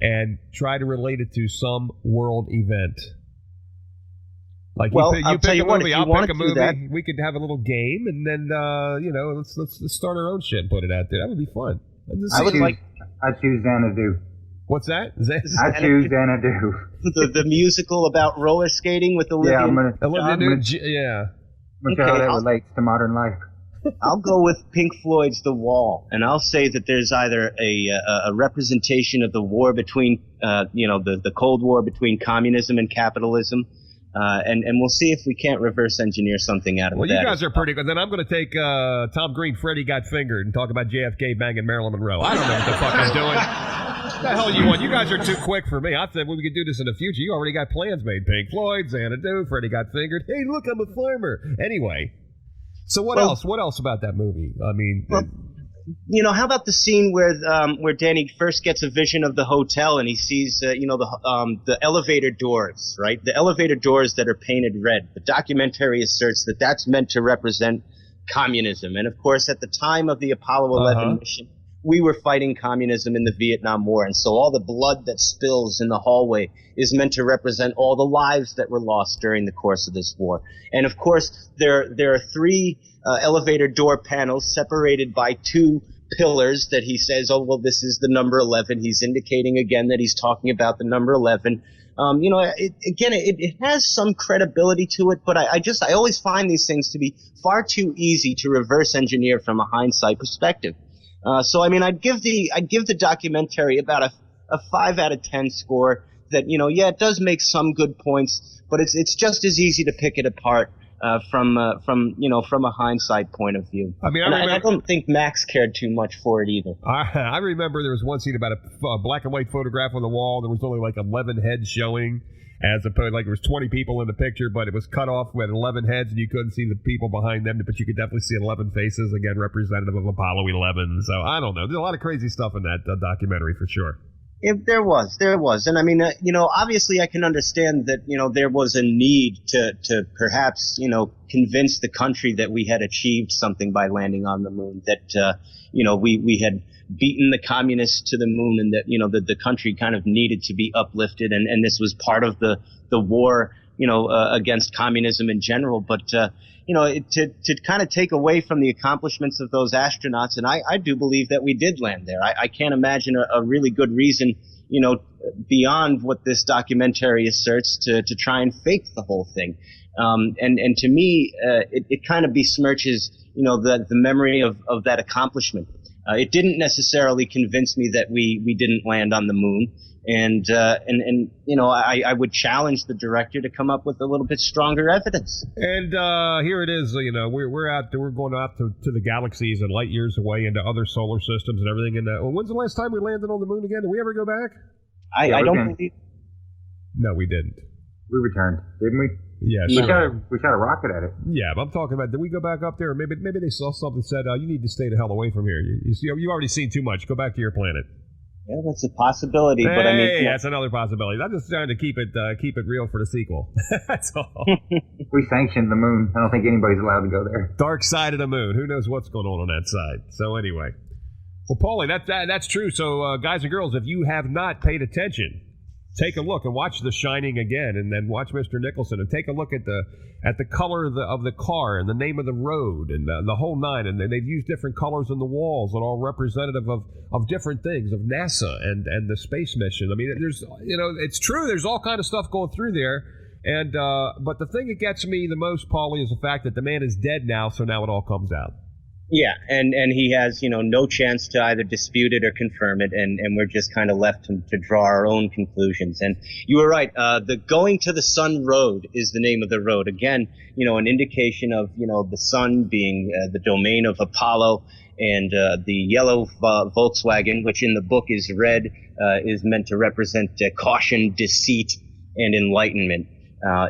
and try to relate it to some world event. Like I'll pick a movie, I'll pick a movie. We could have a little game, and then let's start our own shit and put it out there. That would be fun. I choose Xanadu. What's that? I choose Xanadu. the musical about roller skating with Olivia. Yeah. Look how that relates to modern life. I'll go with Pink Floyd's The Wall, and I'll say that there's either a representation of the war between, the Cold War between communism and capitalism, And we'll see if we can't reverse engineer something out of that. Well, you guys are pretty good. Then I'm going to take Tom Green, Freddie Got Fingered, and talk about JFK banging Marilyn Monroe. I don't know what the fuck I'm doing. What the hell you want? You guys are too quick for me. I said we could do this in the future. You already got plans made. Pink Floyd, Xanadu, Freddie Got Fingered. Hey, look, I'm a farmer. Anyway, so what else? What else about that movie? I mean... how about the scene where Danny first gets a vision of the hotel and he sees, the elevator doors, right? The elevator doors that are painted red. The documentary asserts that that's meant to represent communism. And, of course, at the time of the Apollo 11 mission, we were fighting communism in the Vietnam War. And so all the blood that spills in the hallway is meant to represent all the lives that were lost during the course of this war. And, of course, there are 3 elevator door panels separated by 2 pillars that he says, oh, well, this is the number 11. He's indicating again that he's talking about the number 11. It has some credibility to it, but I always find these things to be far too easy to reverse engineer from a hindsight perspective. I'd give the documentary about a 5 out of 10 score. That it does make some good points, but it's just as easy to pick it apart from a hindsight point of view. I don't think Max cared too much for it either. I remember there was one scene about a black and white photograph on the wall. There was only like 11 heads showing, as opposed there was 20 people in the picture, but it was cut off with 11 heads, and you couldn't see the people behind them, but you could definitely see 11 faces, again representative of Apollo 11. So I don't know. There's a lot of crazy stuff in that documentary for sure. There was. And obviously I can understand that, there was a need to perhaps, convince the country that we had achieved something by landing on the moon, that, we had beaten the communists to the moon, and that, that the country kind of needed to be uplifted. And this was part of the war, against communism in general. But, to kind of take away from the accomplishments of those astronauts, and I do believe that we did land there. I can't imagine a really good reason, beyond what this documentary asserts to try and fake the whole thing. And to me, it kind of besmirches, the memory of that accomplishment. It didn't necessarily convince me that we didn't land on the moon. And I would challenge the director to come up with a little bit stronger evidence. And here it is. We're going out to the galaxies and light years away into other solar systems and everything. And when's the last time we landed on the moon again? Did we ever go back? I don't believe. No, we didn't. We returned, didn't we? Yes. We shot a rocket at it. Yeah, but I'm talking about, did we go back up there? Maybe they saw something that said, you need to stay the hell away from here. You've already seen too much. Go back to your planet. Yeah, that's a possibility. Hey, but that's another possibility. I'm just trying to keep it real for the sequel. That's all. We sanctioned the moon. I don't think anybody's allowed to go there. Dark side of the moon. Who knows what's going on that side? So anyway, well, Paulie, that's true. So guys and girls, if you have not paid attention, take a look and watch The Shining again, and then watch Mr. Nicholson, and take a look at the color of the car and the name of the road and the whole nine. And they've used different colors on the walls that are all representative of different things, of NASA and the space mission. I mean, there's it's true. There's all kind of stuff going through there. And but the thing that gets me the most, Paulie, is the fact that the man is dead now. So now it all comes out. Yeah, and he has, no chance to either dispute it or confirm it, and we're just kind of left to draw our own conclusions. And you were right, the Going to the Sun Road is the name of the road. Again, an indication of, the sun being the domain of Apollo, and the yellow Volkswagen, which in the book is red, is meant to represent caution, deceit, and enlightenment.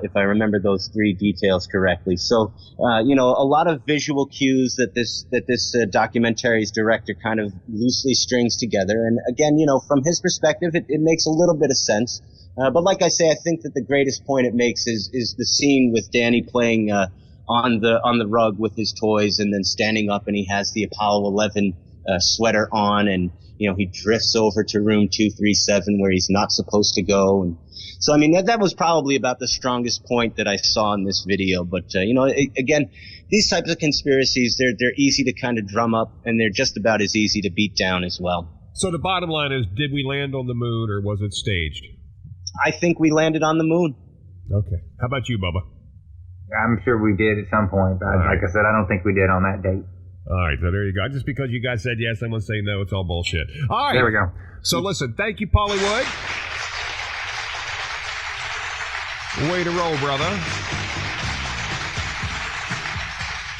If I remember those 3 details correctly. So, a lot of visual cues that this documentary's director kind of loosely strings together. And again, from his perspective, it makes a little bit of sense. But like I say, I think that the greatest point it makes is the scene with Danny playing on the rug with his toys, and then standing up, and he has the Apollo 11 sweater on, and he drifts over to room 237 where he's not supposed to go. And so, I mean, that was probably about the strongest point that I saw in this video. But, again, these types of conspiracies, they're easy to kind of drum up, and they're just about as easy to beat down as well. So the bottom line is, did we land on the moon, or was it staged? I think we landed on the moon. Okay. How about you, Bubba? I'm sure we did at some point. But like I said, I don't think we did on that date. All right, so there you go. Just because you guys said yes, I'm going to say no. It's all bullshit. All right. There we go. So listen, thank you, Paullywood. Way to roll, brother.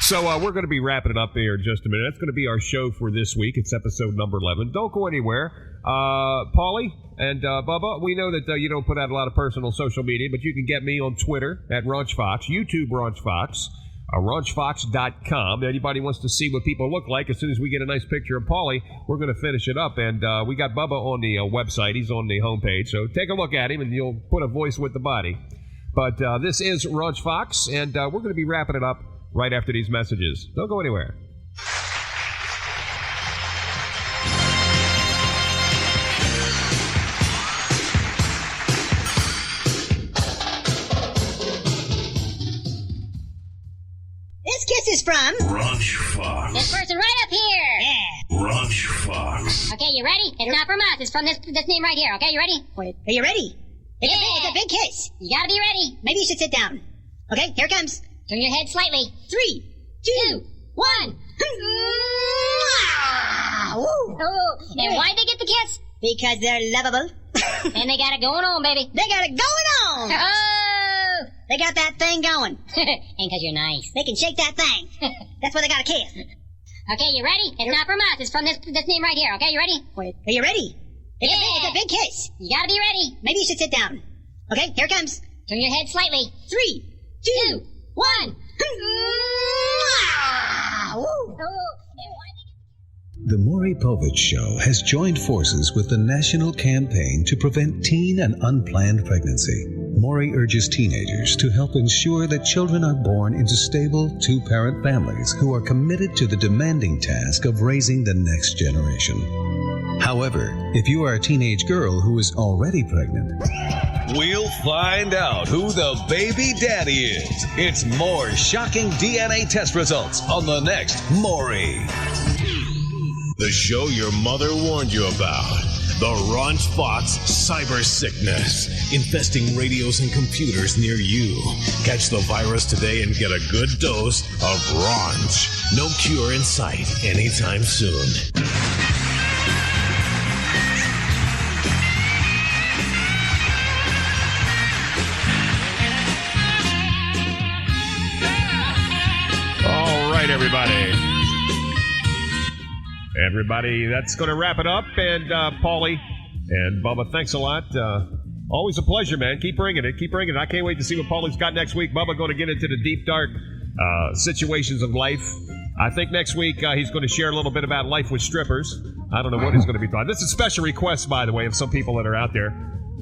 So we're going to be wrapping it up here in just a minute. That's going to be our show for this week. It's episode number 11. Don't go anywhere. Paulie and Bubba, we know that you don't put out a lot of personal social media, but you can get me on Twitter at RaunchFoxxx, YouTube RaunchFoxxx, RaunchFoxxx.com. Anybody wants to see what people look like, as soon as we get a nice picture of Paulie, we're going to finish it up. And we got Bubba on the website. He's on the homepage. So take a look at him, and you'll put a voice with the body. But this is RaunchFoxxx, and we're going to be wrapping it up right after these messages. Don't go anywhere. This kiss is from RaunchFoxxx. This person right up here. Yeah. RaunchFoxxx. Okay, you ready? It's not from us. It's from this name right here. Okay, you ready? Wait, are you ready? It's a big kiss. You gotta be ready. Maybe you should sit down. Okay, here it comes. Turn your head slightly. 3, 2, 1. Oh, and why'd they get the kiss? Because they're lovable. And they got it going on, baby. They got it going on. Oh! They got that thing going. And because you're nice. They can shake that thing. That's why they got a kiss. Okay, you ready? It's not from us. It's from this name right here. Okay, you ready? Wait, are you ready? It's a big kiss. You gotta be ready. Maybe you should sit down. Okay, here it comes. Turn your head slightly. 3, 2, 1. The Maury Povich Show has joined forces with the National Campaign to Prevent Teen and Unplanned Pregnancy. Maury urges teenagers to help ensure that children are born into stable, two-parent families who are committed to the demanding task of raising the next generation. However, if you are a teenage girl who is already pregnant, we'll find out who the baby daddy is. It's more shocking DNA test results on the next Maury. The show your mother warned you about. The RaunchFoxxx cyber sickness, infesting radios and computers near you. Catch the virus today and get a good dose of Raunch. No cure in sight anytime soon. All right, everybody. Everybody, that's going to wrap it up. And Paulie and Bubba, thanks a lot. Always a pleasure, man. Keep bringing it. Keep bringing it. I can't wait to see what Paulie's got next week. Bubba going to get into the deep, dark situations of life. I think next week he's going to share a little bit about life with strippers. I don't know what he's going to be talking. This is a special request, by the way, of some people that are out there.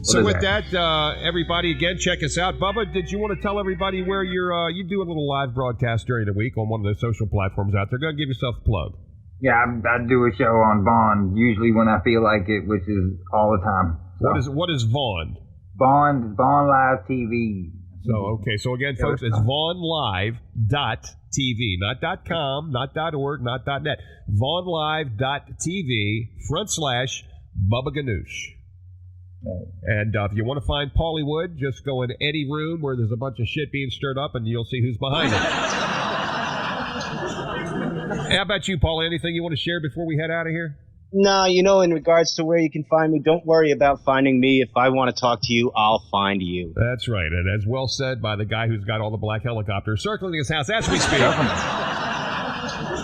So with that, everybody, again, check us out. Bubba, did you want to tell everybody where you do a little live broadcast during the week on one of those social platforms out there? Go ahead and give yourself a plug. Yeah, I do a show on Vaughn, usually when I feel like it, which is all the time. So. What is Vaughn? Vaughn Live TV. So again, folks, it's VaughnLive.tv, not .com, not .org, not .net. VaughnLive.tv /Bubbaganoosh. And if you want to find Paullywood, just go in any room where there's a bunch of shit being stirred up, and you'll see who's behind it. How about you, Paul? Anything you want to share before we head out of here? No, in regards to where you can find me, don't worry about finding me. If I want to talk to you, I'll find you. That's right. And as well said by the guy who's got all the black helicopters circling his house as we speak.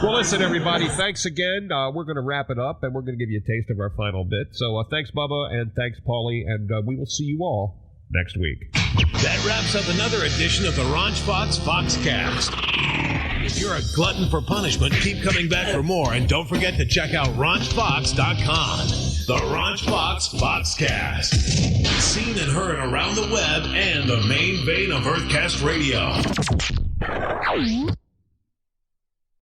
Well, listen, everybody, thanks again. We're going to wrap it up, and we're going to give you a taste of our final bit. So thanks, Bubba, and thanks, Paulie, and we will see you all next week. That wraps up another edition of the RaunchFoxxx Foxxcast. If you're a glutton for punishment, keep coming back for more, and don't forget to check out RaunchFoxxx.com. The RaunchFoxxx Foxxcast. Seen and heard around the web and the main vein of Earthcastradio.